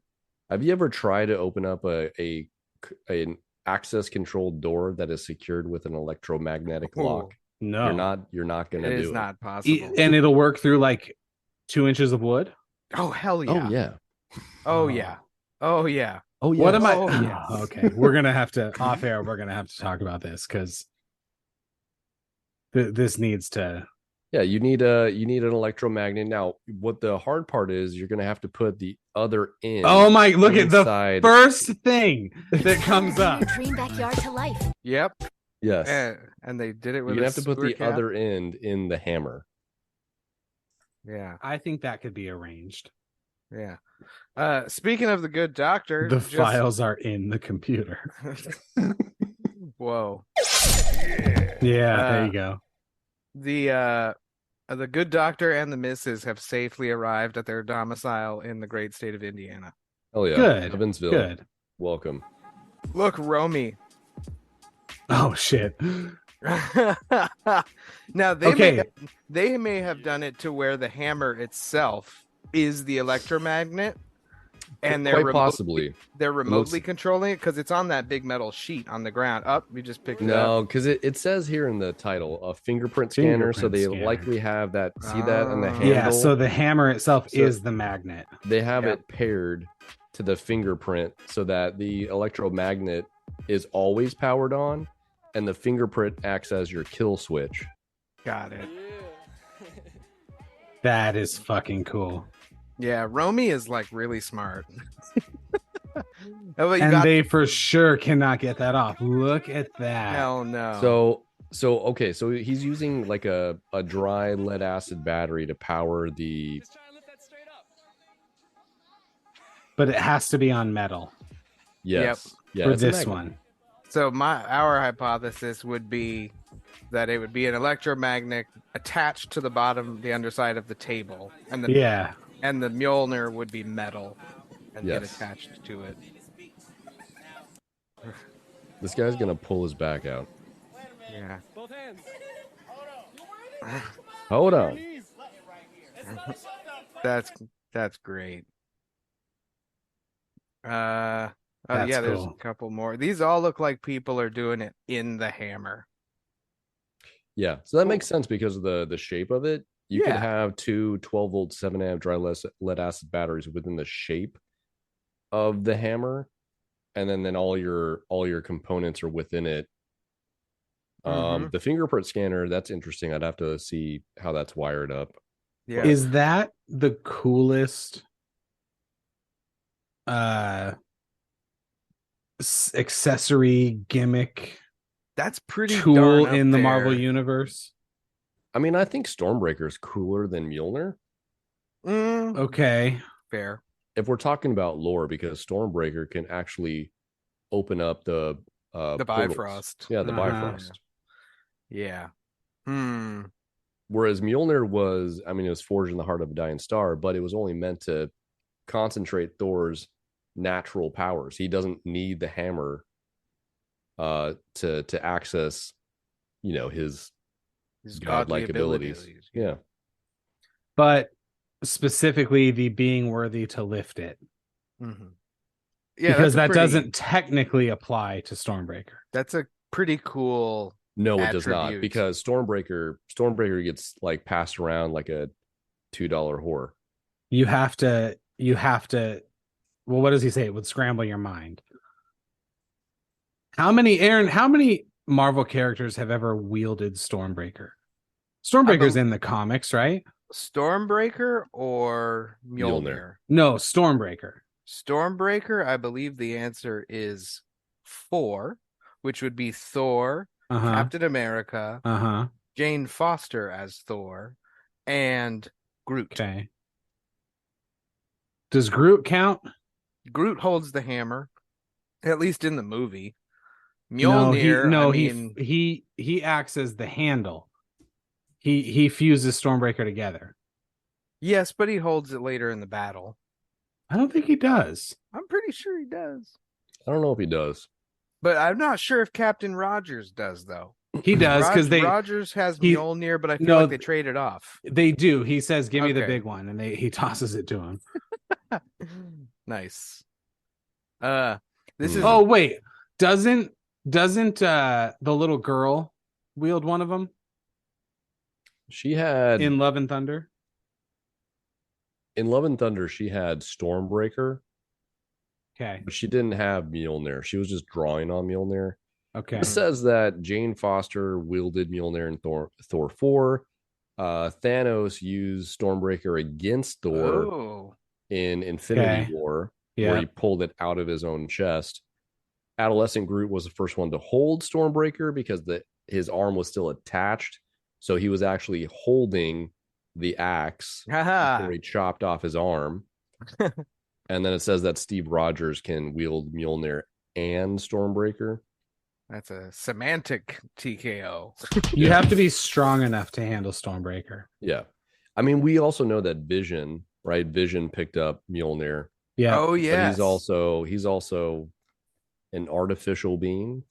Have you ever tried to open up an access controlled door that is secured with an electromagnetic lock? No, you're not gonna do it. It is not possible. And it'll work through like 2 inches of wood. Oh hell yeah! Oh yeah! Oh yeah! Oh yeah! Oh yeah! What am I? Oh, yes. Okay, we're gonna have to off air. We're gonna have to talk about this because this needs to. Yeah, you need an electromagnet. Now, what the hard part is, you're gonna have to put the other end. Oh my! Look inside. at the first thing that comes up. Your dream backyard to life. Yep. Yes. And they did it You're with gonna a have to put sewer the cap? other end in the hammer. Yeah, I think that could be arranged. yeah. Speaking of the good doctor, The files are in the computer. Whoa. Yeah, there you go. The good doctor and the missus have safely arrived at their domicile in the great state of Indiana. Oh yeah. Good. Evansville. Good. Welcome. Look, Romy. Oh shit. Now Okay. they may have done it to where the hammer itself is the electromagnet, and Quite possibly. they're remotely controlling it because it's on that big metal sheet on the ground. Up, we just picked it up. No, because it says here in the title a fingerprint scanner, so they scanner. likely have that. See that on the Ah. handle? Yeah, so the hammer itself So- is the magnet. They have Yep. it paired to the fingerprint so that the electromagnet is always powered on, and the fingerprint acts as your kill switch. Got it. That is fucking cool. Yeah, Romy is like really smart. Oh, you And got they for sure cannot get that off. Look at that. hell no. Okay, so he's using like a dry lead acid battery to power the. But it has to be on metal Yes. Yeah, for it's a this magnet. one. So our hypothesis would be that it would be an electromagnet attached to the underside of the table, and the Yeah. and the Mjölnir would be metal and get Yes. attached to it. This guy's gonna pull his back out. Yeah. Hold on. That's great. Oh That's yeah, there's cool. a couple more. These all look like people are doing it in the hammer. Yeah, so that makes sense because of the shape of it. You could Yeah. have two 12-volt 7-amp dry lead acid batteries within the shape of the hammer, and then all your components are within it. The fingerprint scanner, that's interesting. I'd have to see how that's wired up. Yeah. Is that the coolest accessory gimmick That's pretty tool darn up in the there. Marvel universe? I mean, I think Stormbreaker is cooler than Mjolnir Okay. Fair. if we're talking about lore, because Stormbreaker can actually open up the portals. Bifrost. Yeah, the Uh-huh. Bifrost. Yeah. Whereas Mjolnir was, I mean, it was forged in the heart of a dying star, but it was only meant to concentrate Thor's natural powers. He doesn't need the hammer to access, his His godlike abilities. Yeah. But specifically the being worthy to lift it. Mm-hmm. Yeah, Because that that's doesn't technically apply to Stormbreaker. That's a pretty cool. No, it does not, attribute. because Stormbreaker gets like passed around like a $2 whore. You have to well, what does he say? It would scramble your mind. How many Marvel characters have ever wielded Stormbreaker? Stormbreaker's in the comics, right? Stormbreaker or Mjolnir? Mjolnir. No, Stormbreaker. Stormbreaker, I believe the answer is 4, which would be Thor, Uh-huh. Captain America, Uh-huh. Jane Foster as Thor, and Groot. Okay. Does Groot count? Groot holds the hammer, at least in the movie. No, Mjolnir, he acts as the handle. He fuses Stormbreaker together. yes, but he holds it later in the battle. I don't think he does. I'm pretty sure he does. I don't know if he does. But I'm not sure if Captain Rogers does, though. He does because Rogers has Mjolnir, but I feel like they traded off. They do. He says, "Give me the Okay. big one," and he tosses it to him. Nice. This is Oh wait, doesn't the little girl wield one of them She had in Love and Thunder? in Love and Thunder, she had Stormbreaker, Okay. but she didn't have Mjolnir. She was just drawing on Mjolnir. Okay. It says that Jane Foster wielded Mjolnir in Thor 4. Thanos used Stormbreaker against Thor Oh. in Infinity Okay. War, Yeah. where he pulled it out of his own chest. Adolescent Groot was the first one to hold Stormbreaker because his arm was still attached. So he was actually holding the axe before he chopped off his arm. And then it says that Steve Rogers can wield Mjölnir and Stormbreaker. That's a semantic TKO. You have to be strong enough to handle Stormbreaker. Yeah. I mean, we also know that Vision, right? Vision picked up Mjölnir. Yeah. Oh, yeah. He's also an artificial being.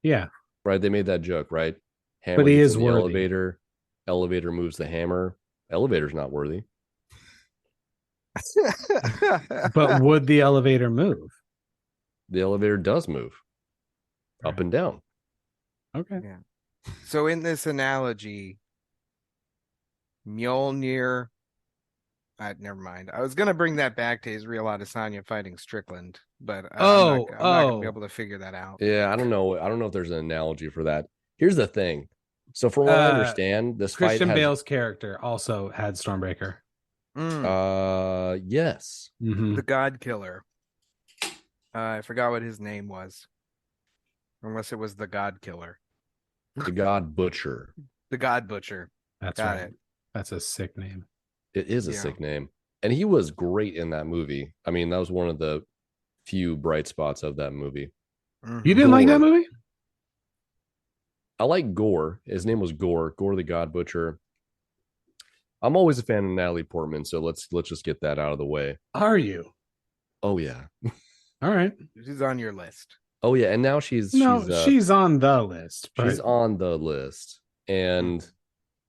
Yeah. Right? They made that joke, right? Hammer But he gets is in the worthy. Elevator moves the hammer. Elevator's not worthy. But would the elevator move? The elevator does move up and down. Okay. Yeah. So in this analogy, Mjolnir. Never mind. I was gonna bring that back to Israel Adesanya fighting Strickland, but I'm not gonna be able to figure that out. Yeah, I don't know. I don't know if there's an analogy for that. Here's the thing. So from what I understand, this Christian fight has... Bale's character also had Stormbreaker. Yes. Mm-hmm. The God Killer. I forgot what his name was. Unless it was the God Killer. The God Butcher. The God Butcher. That's Got right. it. That's a sick name. It is a sick name. And he was great in that movie. I mean, that was one of the few bright spots of that movie. Mm-hmm. You didn't like that movie? I like Gore. His name was Gore the God Butcher. I'm always a fan of Natalie Portman, so let's just get that out of the way. Are you? Oh yeah. All right. She's on your list. Oh yeah, and now she's on the list. But... She's on the list, and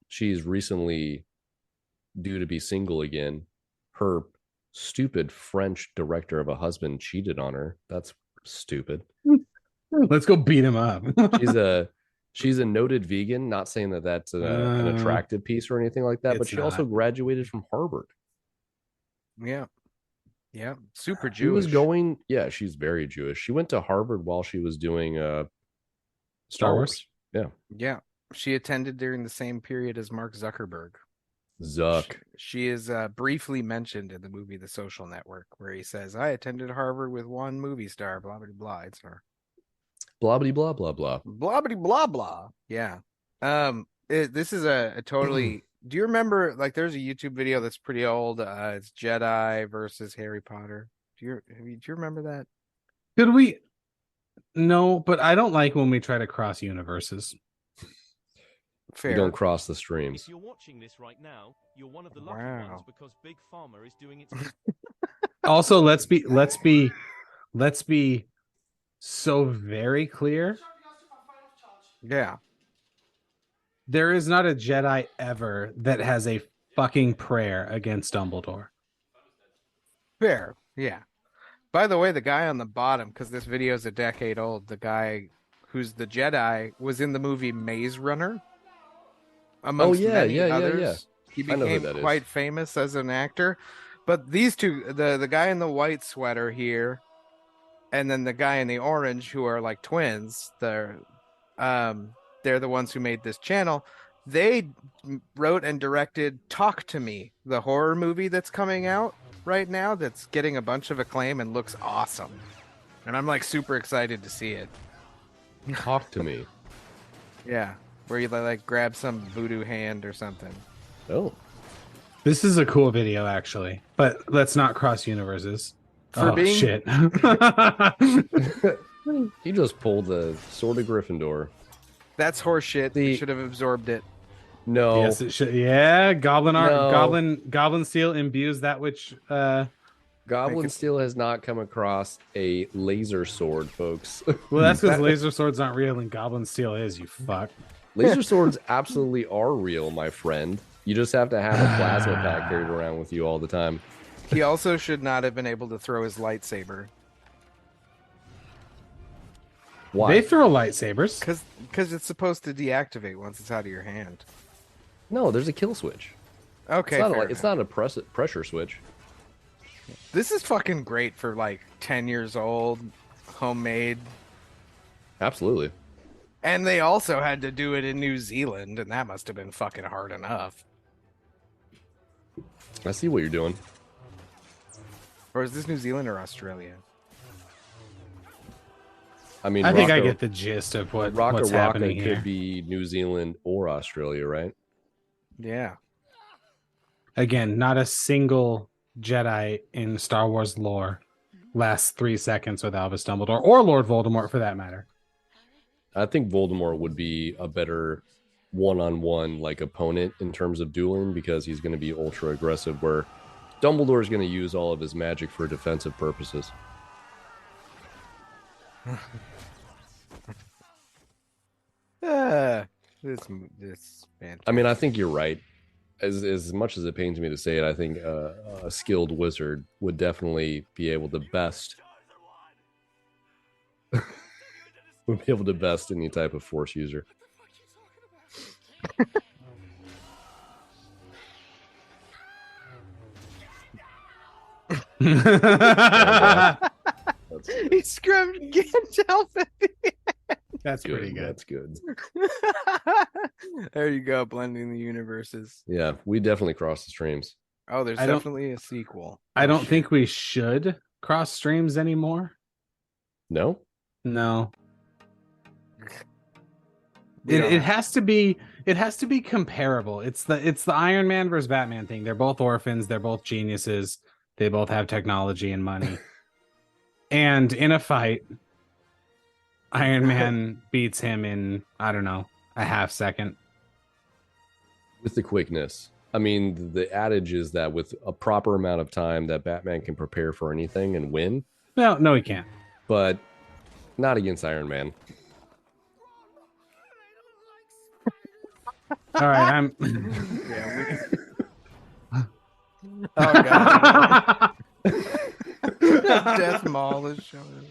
she's recently due to be single again. Her stupid French director of a husband cheated on her. That's stupid. Let's go beat him up. She's a noted vegan. Not saying that that's an attractive piece or anything like that, but she also graduated from Harvard. Yeah. Super Jewish. She was going. Yeah, she's very Jewish. She went to Harvard while she was doing Star Wars. Yeah. She attended during the same period as Mark Zuckerberg. She is briefly mentioned in the movie The Social Network, where he says, "I attended Harvard with one movie star." Blah blah blah. It's her. Blah blah blah blah blah. Blah blah blah blah. Yeah. This is a totally. Do you remember? Like, there's a YouTube video that's pretty old. It's Jedi versus Harry Potter. Do you remember that? Did we? No, but I don't like when we try to cross universes. Fair. You don't cross the streams. If you're watching this right now, you're one of the lucky ones because Big Pharma is doing its. Also, let's be so very clear. Yeah. There is not a Jedi ever that has a fucking prayer against Dumbledore. Fair. Yeah. By the way, the guy on the bottom, because this video is a decade old, the guy who's the Jedi was in the movie Maze Runner. Amongst many others. Yeah. He became quite famous as an actor. But these two, the guy in the white sweater here, and then the guy in the orange, who are like twins, they're the ones who made this channel. They wrote and directed Talk to Me, the horror movie that's coming out right now, that's getting a bunch of acclaim and looks awesome. And I'm like super excited to see it. Talk to Me. Yeah, where you like grab some voodoo hand or something. Oh. This is a cool video, actually. But let's not cross universes. Shit. He just pulled the Sword of Gryffindor. That's horseshit. They should have absorbed it. No. Yes, it should. Yeah, Goblin Steel imbues that which. Goblin Steel has not come across a laser sword, folks. Well, that's because laser swords aren't real and Goblin Steel is. You fuck. Laser swords absolutely are real, my friend. You just have to have a plasma pack carried around with you all the time. He also should not have been able to throw his lightsaber. Why? They throw lightsabers. Because it's supposed to deactivate once it's out of your hand. No, there's a kill switch. Okay, it's not a pressure switch. This is fucking great for like 10 years old, homemade. Absolutely. And they also had to do it in New Zealand, and that must have been fucking hard enough. I see what you're doing. Or is this New Zealand or Australia? I mean, I think I get the gist of what's happening RakkaRakka here. could be New Zealand or Australia, right? Yeah. Again, not a single Jedi in Star Wars lore lasts 3 seconds with Albus Dumbledore or Lord Voldemort for that matter. I think Voldemort would be a better one-on-one like opponent in terms of dueling because he's going to be ultra aggressive, where Dumbledore is going to use all of his magic for defensive purposes. This fantastic. I mean, I think you're right. As much as it pains me to say it, I think a skilled wizard would definitely be able to best any type of force user. He scrubbed Gandalf at the end. That's pretty good. That's good. There you go, blending the universes. Yeah, we definitely crossed the streams. Oh, there's definitely a sequel. I don't think we should cross streams anymore. No? No. It has to be comparable. It's the Iron Man versus Batman thing. They're both orphans, they're both geniuses, they both have technology and money. And in a fight, Iron Man beats him in, I don't know, a half second. With the quickness. I mean, the adage is that with a proper amount of time that Batman can prepare for anything and win. No, he can't. But not against Iron Man. All right, I'm Oh god. Death Maul is showing.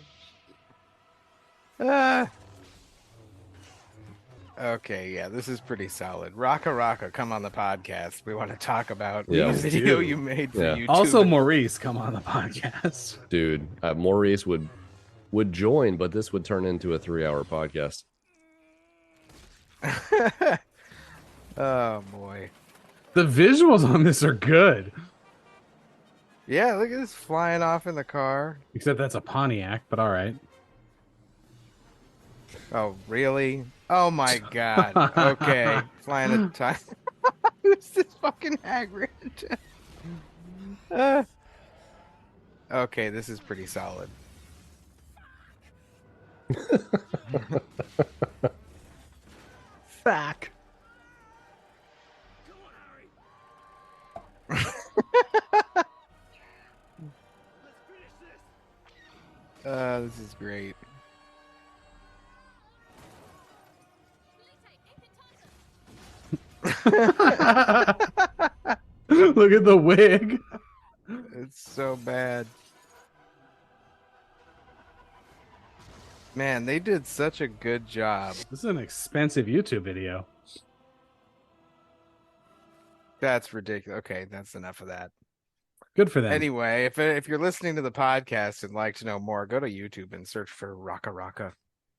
Okay, yeah, this is pretty solid. RakkaRakka, come on the podcast. We want to talk about the video you made for YouTube. Also, Maurice, come on the podcast. Dude, Maurice would join, but this would turn into a 3-hour podcast. Oh boy. The visuals on this are good. Yeah, look at this flying off in the car. Except that's a Pontiac, but all right. Oh, really? Oh my god. Okay. Flying a time. Who's this fucking Hagrid? Okay, this is pretty solid. Fuck. This is great. Look at the wig. It's so bad. Man, they did such a good job. This is an expensive YouTube video. That's ridiculous. Okay, that's enough of that. Good for them. Anyway, if you're listening to the podcast and like to know more, go to YouTube and search for RakkaRakka.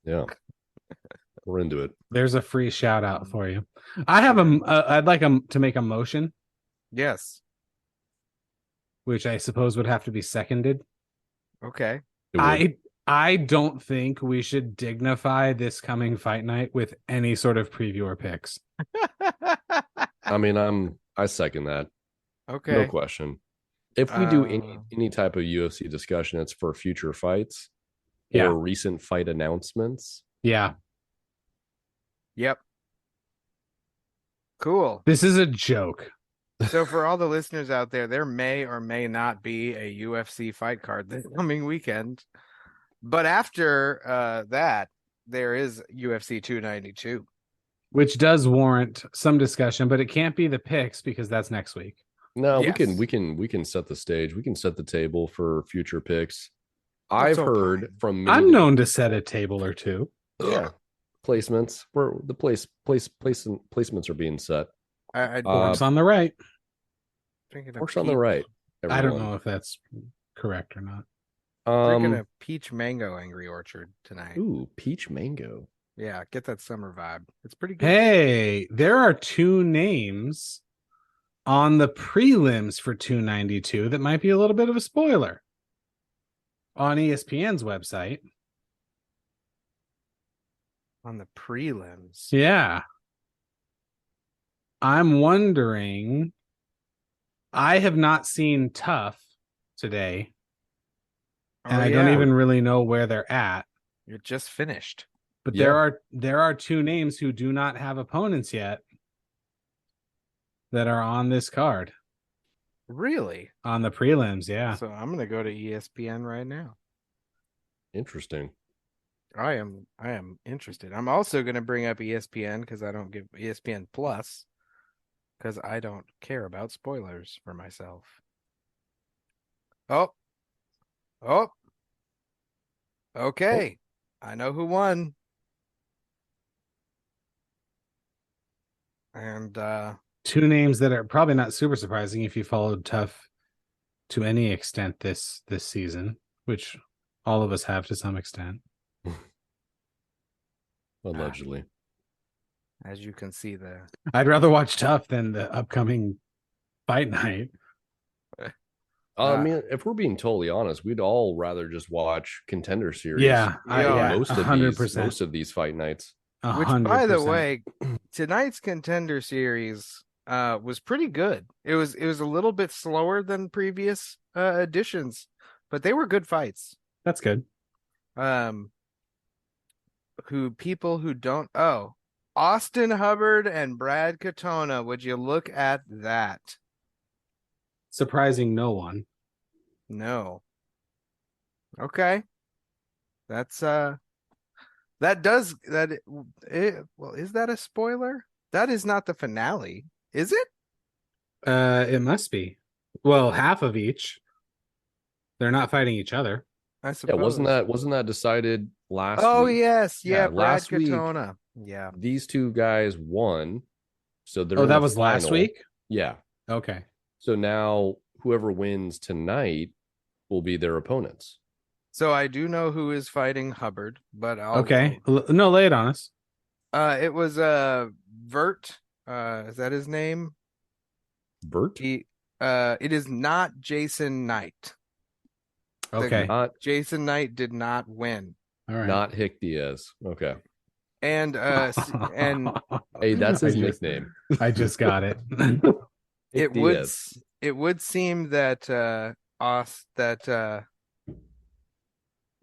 Yeah. We're into it. There's a free shout out for you. I have I'd like to make a motion. Yes. Which I suppose would have to be seconded. Okay. I don't think we should dignify this coming fight night with any sort of preview or picks. I mean, I second that. Okay. No question. If we do any type of UFC discussion, it's for future fights or recent fight announcements. Yeah. Yep. Cool. This is a joke. So for all the listeners out there may or may not be a UFC fight card this coming weekend. But after that, there is UFC 292. Which does warrant some discussion, but it can't be the picks because that's next week. No, Yes. we can set the stage. We can set the table for future picks. I've heard from many I'm known to set a table or two. Yeah. Placements where the placements are being set. Works on the right. Works on the right. I don't know if that's correct or not. Drinking a peach mango Angry Orchard tonight. Ooh, peach mango. Yeah, get that summer vibe. It's pretty good. Hey, there are two names on the prelims for 292 that might be a little bit of a spoiler. On ESPN's website, on the prelims. Yeah. I'm wondering. I have not seen Tough today, and I don't even really know where they're at. You're just finished. But Yeah. there are two names who do not have opponents yet that are on this card. Really? On the prelims, yeah. So I'm gonna go to ESPN right now. Interesting. I am interested. I'm also gonna bring up ESPN because I don't give ESPN Plus because I don't care about spoilers for myself. Oh. Okay. I know who won. And two names that are probably not super surprising if you followed Tough to any extent this season, which all of us have to some extent. Allegedly. As you can see there. I'd rather watch Tough than the upcoming Fight Night. I mean, if we're being totally honest, we'd all rather just watch Contender Series. Yeah, most 100%. of these fight nights. 100%. Which, by the way, tonight's Contender Series was pretty good. It was a little bit slower than previous editions, but they were good fights. That's good. People who don't Austin Hubbard and Brad Katona. Would you look at that? Surprising no one. No. Okay. That's well, is that a spoiler? That is not the finale, is it? It must be. Well, half of each. They're not fighting each other. I suppose. Yeah, wasn't that decided last week? Yes, yeah, Brad last Katona. week, yeah. These two guys won. So they're that was last week? Yeah. Okay. So now whoever wins tonight will be their opponents. So I do know who is fighting Hubbard, but Okay. No, lay it on us. It was Vert. Is that his name? Bert? It is not Jason Knight. Okay. Jason Knight did not win. All right. Not Hick Diaz. Okay. And hey, that's his nickname. I just got it. it would seem that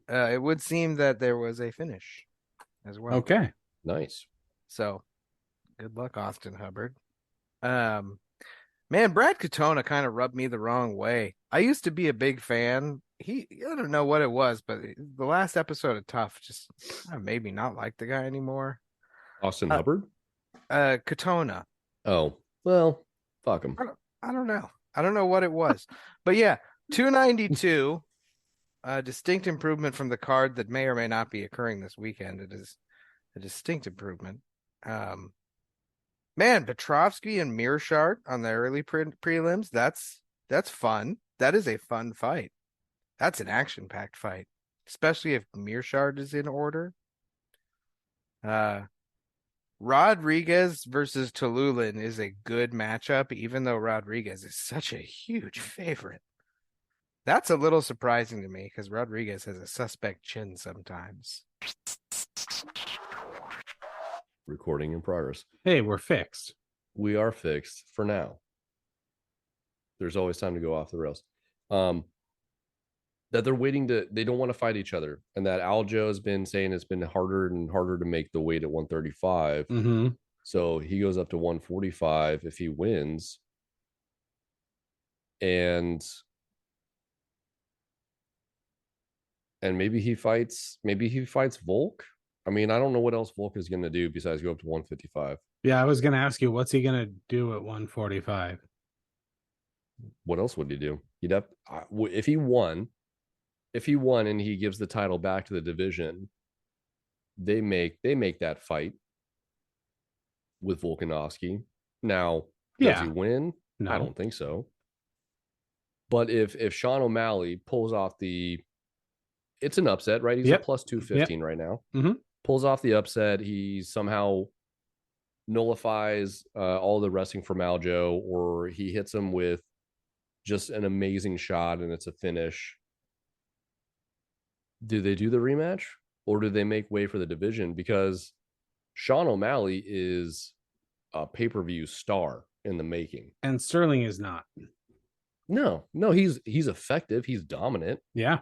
it would seem that there was a finish as well. Okay. Nice. So good luck, Austin Hubbard. Man, Brad Katona kind of rubbed me the wrong way. I used to be a big fan. I don't know what it was, but the last episode of Tough just made me not like the guy anymore. Austin Hubbard? Katona. Oh, well, fuck him. I don't know. I don't know what it was. But yeah, 292. Distinct improvement from the card that may or may not be occurring this weekend. It is a distinct improvement. Man, Petrovsky and Mearshart on the early prelims. That's fun. That is a fun fight. That's an action-packed fight, especially if Mearshart is in order. Rodriguez versus Tululin is a good matchup, even though Rodriguez is such a huge favorite. That's a little surprising to me because Rodriguez has a suspect chin sometimes. Recording in progress. Hey, we're fixed. We are fixed for now. There's always time to go off the rails. That they don't want to fight each other. And that Aljo has been saying it's been harder and harder to make the weight at 135. Mm-hmm. So he goes up to 145 if he wins. And maybe he fights Volk. I mean, I don't know what else Volk is going to do besides go up to 155. Yeah, I was going to ask you, what's he going to do at 145? What else would he do? He'd have, if he won and he gives the title back to the division, they make that fight with Volkanovski. Now, does he win? No. I don't think so. But if Sean O'Malley pulls off it's an upset, right? He's a plus 215 right now. Mm-hmm. Pulls off the upset. He somehow nullifies all the wrestling from Aljo, or he hits him with just an amazing shot and it's a finish. Do they do the rematch or do they make way for the division? Because Sean O'Malley is a pay-per-view star in the making. And Sterling is not. No, he's effective. He's dominant. Yeah.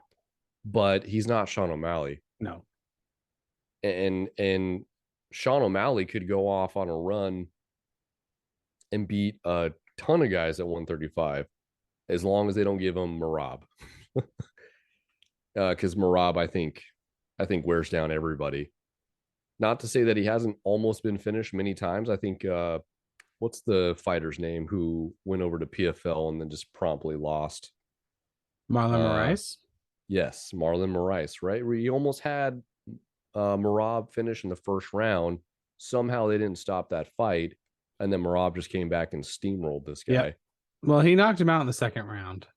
But he's not Sean O'Malley. No. And Sean O'Malley could go off on a run and beat a ton of guys at 135 as long as they don't give him Merab. Because Merab, I think wears down everybody. Not to say that he hasn't almost been finished many times. I think what's the fighter's name who went over to PFL and then just promptly lost? Marlon Moraes? Yes, Marlon Moraes, right? Where he almost had Merab finish in the first round. Somehow they didn't stop that fight. And then Merab just came back and steamrolled this guy. Yep. Well, he knocked him out in the second round.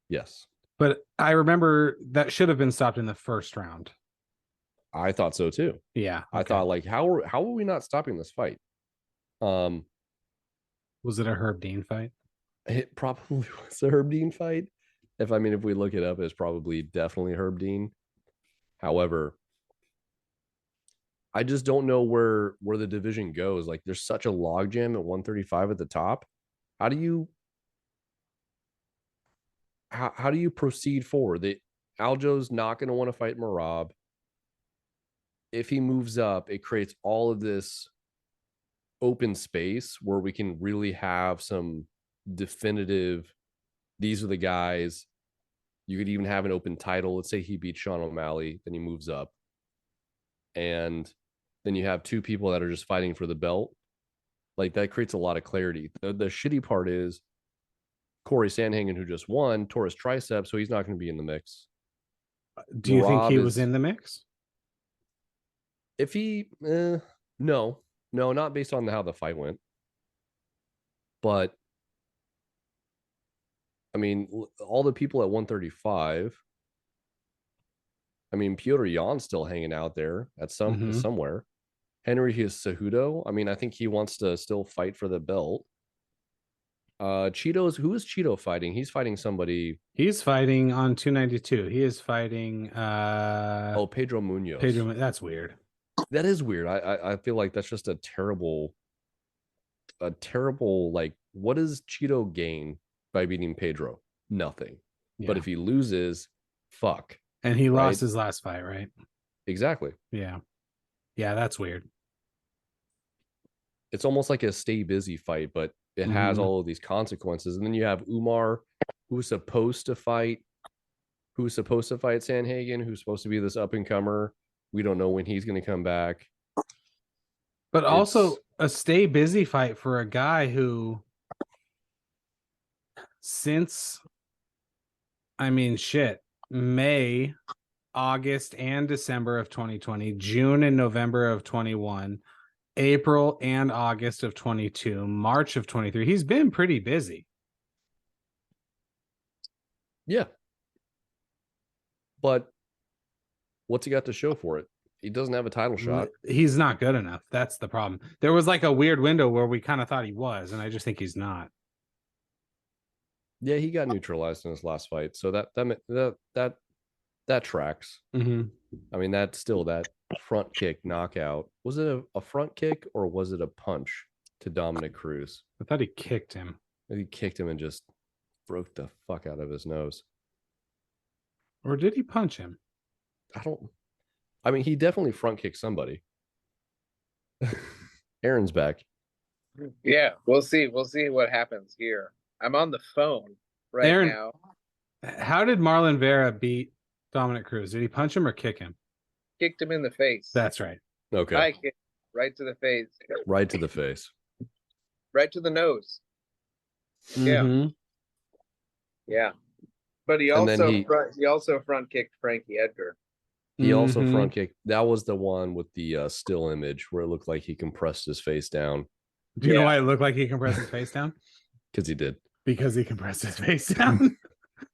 Yes. But I remember that should have been stopped in the first round. I thought so too. Yeah. Okay. I thought, like, how are we not stopping this fight? Was it a Herb Dean fight? It probably was a Herb Dean fight. If we look it up, it's probably definitely Herb Dean. However, I just don't know where the division goes. Like, there's such a logjam at 135 at the top. How do you proceed forward? Aljo's not going to want to fight Merab. If he moves up, it creates all of this open space where we can really have some definitive, these are the guys. You could even have an open title. Let's say he beats Sean O'Malley, then he moves up. And then you have two people that are just fighting for the belt. Like, that creates a lot of clarity. The shitty part is Corey Sandhagen, who just won, tore his tricep, so he's not going to be in the mix. Do you think he was in the mix? If he, no, not based on how the fight went. But, all the people at 135, Piotr Jan's still hanging out there at somewhere. Henry Cejudo, I think he wants to still fight for the belt. Cheeto's, who is Cheeto fighting? He's fighting somebody. He's fighting on 292. He is fighting Pedro Munoz. That's weird. That is weird. I feel like that's just a terrible, like, what does Cheeto gain by beating Pedro? Nothing. Yeah. But if he loses, fuck. And he lost his last fight, right? Exactly. Yeah, that's weird. It's almost like a stay busy fight, but it has all of these consequences. And then you have Umar, who's supposed to fight Sandhagen, who's supposed to be this up and comer. We don't know when he's going to come back. But also a stay busy fight for a guy who, since, May, August, and December of 2020, June and November of 21, April and August of 22, March of 23. He's been pretty busy. Yeah. But what's he got to show for it? He doesn't have a title shot. He's not good enough. That's the problem. There was like a weird window where we kind of thought he was, and I just think he's not. Yeah, he got neutralized in his last fight, so that tracks. Mm-hmm. That's still that front kick knockout. Was it a front kick or was it a punch to Dominic Cruz? I thought he kicked him. He kicked him and just broke the fuck out of his nose. Or did he punch him? He definitely front kicked somebody. Aaron's back. Yeah, we'll see. We'll see what happens here. I'm on the phone right now. How did Marlon Vera beat Dominic Cruz? Did he punch him or kick him? Kicked him in the face. That's right. Okay. I kicked right to the face. Right to the face. Right to the nose. Mm-hmm. Yeah. But he also front kicked Frankie Edgar. He also front kicked. That was the one with the still image where it looked like he compressed his face down. Do you know why it looked like he compressed his face down? Because he did. Because he compressed his face down.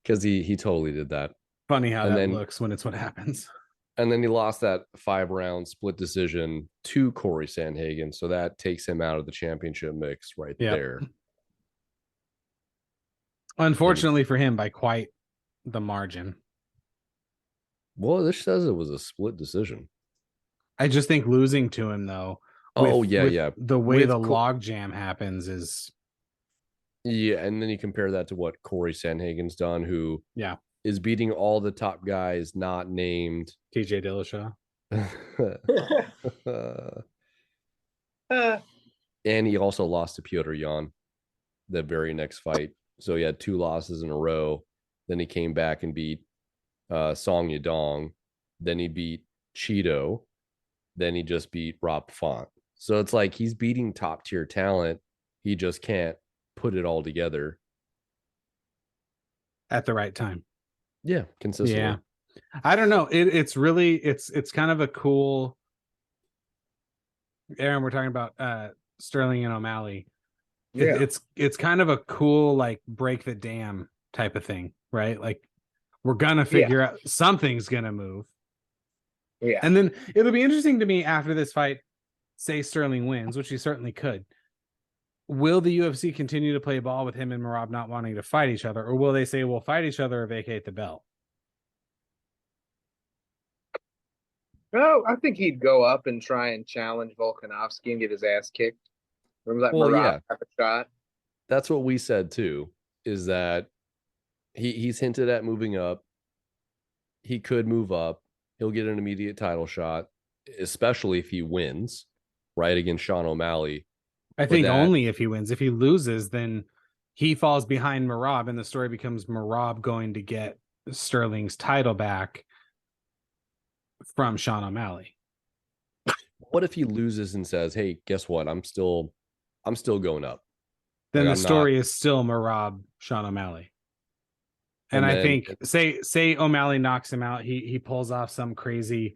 Because he totally did that. Funny how that looks when it's what happens. And then he lost that 5-round split decision to Corey Sandhagen. So that takes him out of the championship mix there. Unfortunately for him, by quite the margin. Well, this says it was a split decision. I just think losing to him, though, Oh with yeah. The way With the Co- log jam happens is Yeah, and then you compare that to what Corey Sandhagen's done, who yeah. is beating all the top guys not named. TJ Dillashaw. And he also lost to Piotr Jan the very next fight. So he had 2 losses in a row. Then he came back and beat Song Yadong. Then he beat Cheeto. Then he just beat Rob Font. So it's like he's beating top tier talent. He just can't put it all together At the right time. Yeah, consistently. Yeah. I don't know. It's really it's kind of a cool. Aaron, we're talking about Sterling and O'Malley. Yeah. It's kind of a cool like break the dam type of thing, right? Like we're gonna figure out something's gonna move. Yeah. And then it'll be interesting to me after this fight, say Sterling wins, which he certainly could. Will the UFC continue to play ball with him and Merab not wanting to fight each other, or will they say we'll fight each other or vacate the belt? No, I think he'd go up and try and challenge Volkanovski and get his ass kicked. Remember that Well, Merab yeah. got the shot? That's what we said too, is that he's hinted at moving up. He could move up. He'll get an immediate title shot, especially if he wins, right, against Sean O'Malley. I think only if he wins. If he loses, then he falls behind Merab, and the story becomes Merab going to get Sterling's title back from Sean O'Malley. What if he loses and says, "Hey, guess what? I'm still going up." Then Like, the story is still Merab, Sean O'Malley. And I think say O'Malley knocks him out, he pulls off some crazy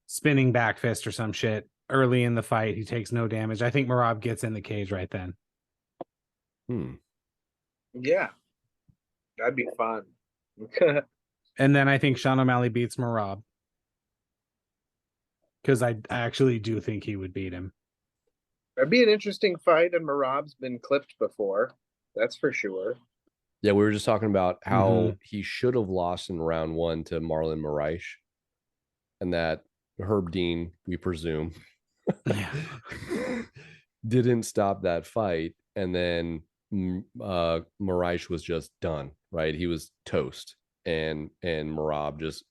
spinning back fist or some shit early in the fight. He takes no damage. I think Merab gets in the cage right then. Yeah. That'd be fun. And then I think Sean O'Malley beats Merab. Because I actually do think he would beat him. That'd be an interesting fight, and Merab's been clipped before. That's for sure. Yeah, we were just talking about how he should have lost in round 1 to Marlon Moraes, and that Herb Dean, we presume, didn't stop that fight, and then Moraes was just done, right? He was toast, and Merab just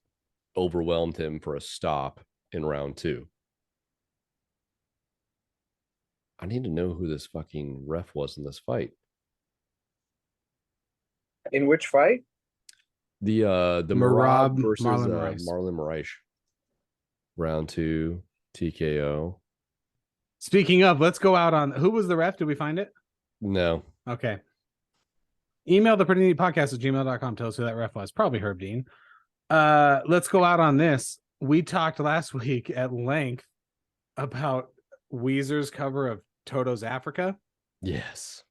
overwhelmed him for a stop in round 2. I need to know who this fucking ref was in this fight. In which fight? The Merab versus Marlon Moraes. Round 2 TKO. Speaking of, let's go out on who was the ref? Did we find it? No. Okay. Email the pretty neat podcast at gmail.com. Tell us who that ref was. Probably Herb Dean. Let's go out on this. We talked last week at length about Weezer's cover of Toto's Africa. Yes.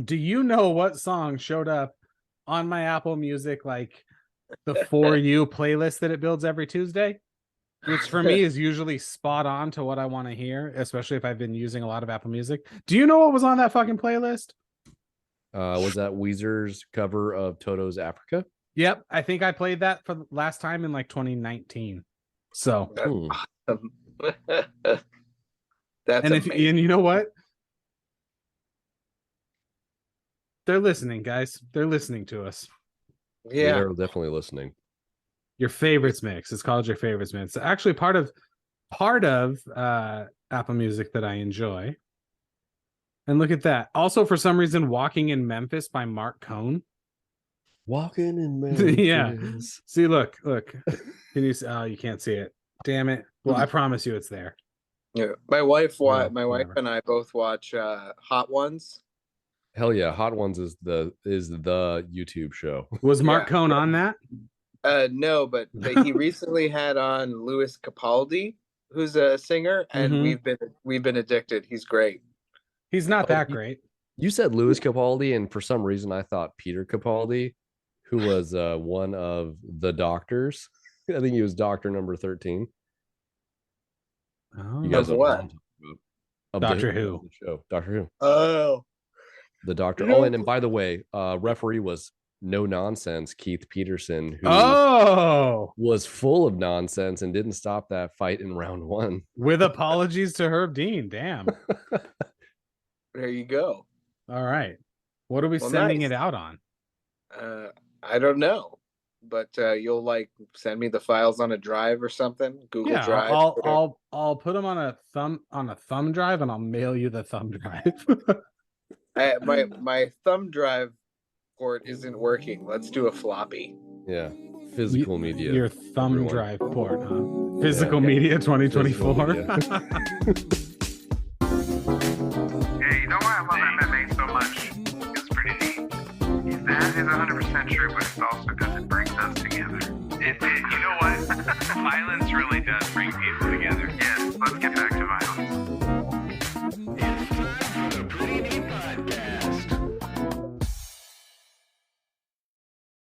Do you know what song showed up on my Apple Music, like the For You playlist that it builds every Tuesday? Which for me is usually spot on to what I want to hear, especially if I've been using a lot of Apple Music. Do you know what was on that fucking playlist? Was that Weezer's cover of Toto's Africa? Yep. I think I played that for the last time in like 2019. So That's and amazing. and you know what? They're listening, guys. They're listening to us. Yeah. They're definitely listening. Your favorites mix. It's called Your Favorites Mix. It's actually part of Apple Music that I enjoy. And look at that. Also, for some reason, Walking in Memphis by Mark Cohn. Walking in Memphis. Yeah. See, look. Can you see? Oh, you can't see it. Damn it. Well, I promise you it's there. Yeah. My wife whatever. and I both watch Hot Ones. Hell yeah. Hot Ones is the YouTube show. Was Mark Cohn on that? No, but he recently had on Louis Capaldi, who's a singer, and we've been addicted. He's great. He's not that great. You said Louis Capaldi, and for some reason I thought Peter Capaldi, who was one of the doctors. I think he was doctor number 13. Oh. You guys Of what? Doctor Who. The show. Doctor Who. Oh. The doctor. Oh, and by the way, referee was no nonsense Keith Peterson, who was full of nonsense and didn't stop that fight in round 1. With apologies to Herb Dean. Damn. There you go. All right. What are we sending it out on? I don't know, but you'll like send me the files on a drive or something. Google Drive. I'll put them on a thumb drive, and I'll mail you the thumb drive. My thumb drive port isn't working. Let's do a floppy. Yeah. Physical media. Your thumb drive port, huh? Physical media 2024. Hey, you know why I love MMA so much? It's pretty neat. That is 100% true, but it's also because it brings us together. You know what? Violence really does bring people together. Yes, let's get back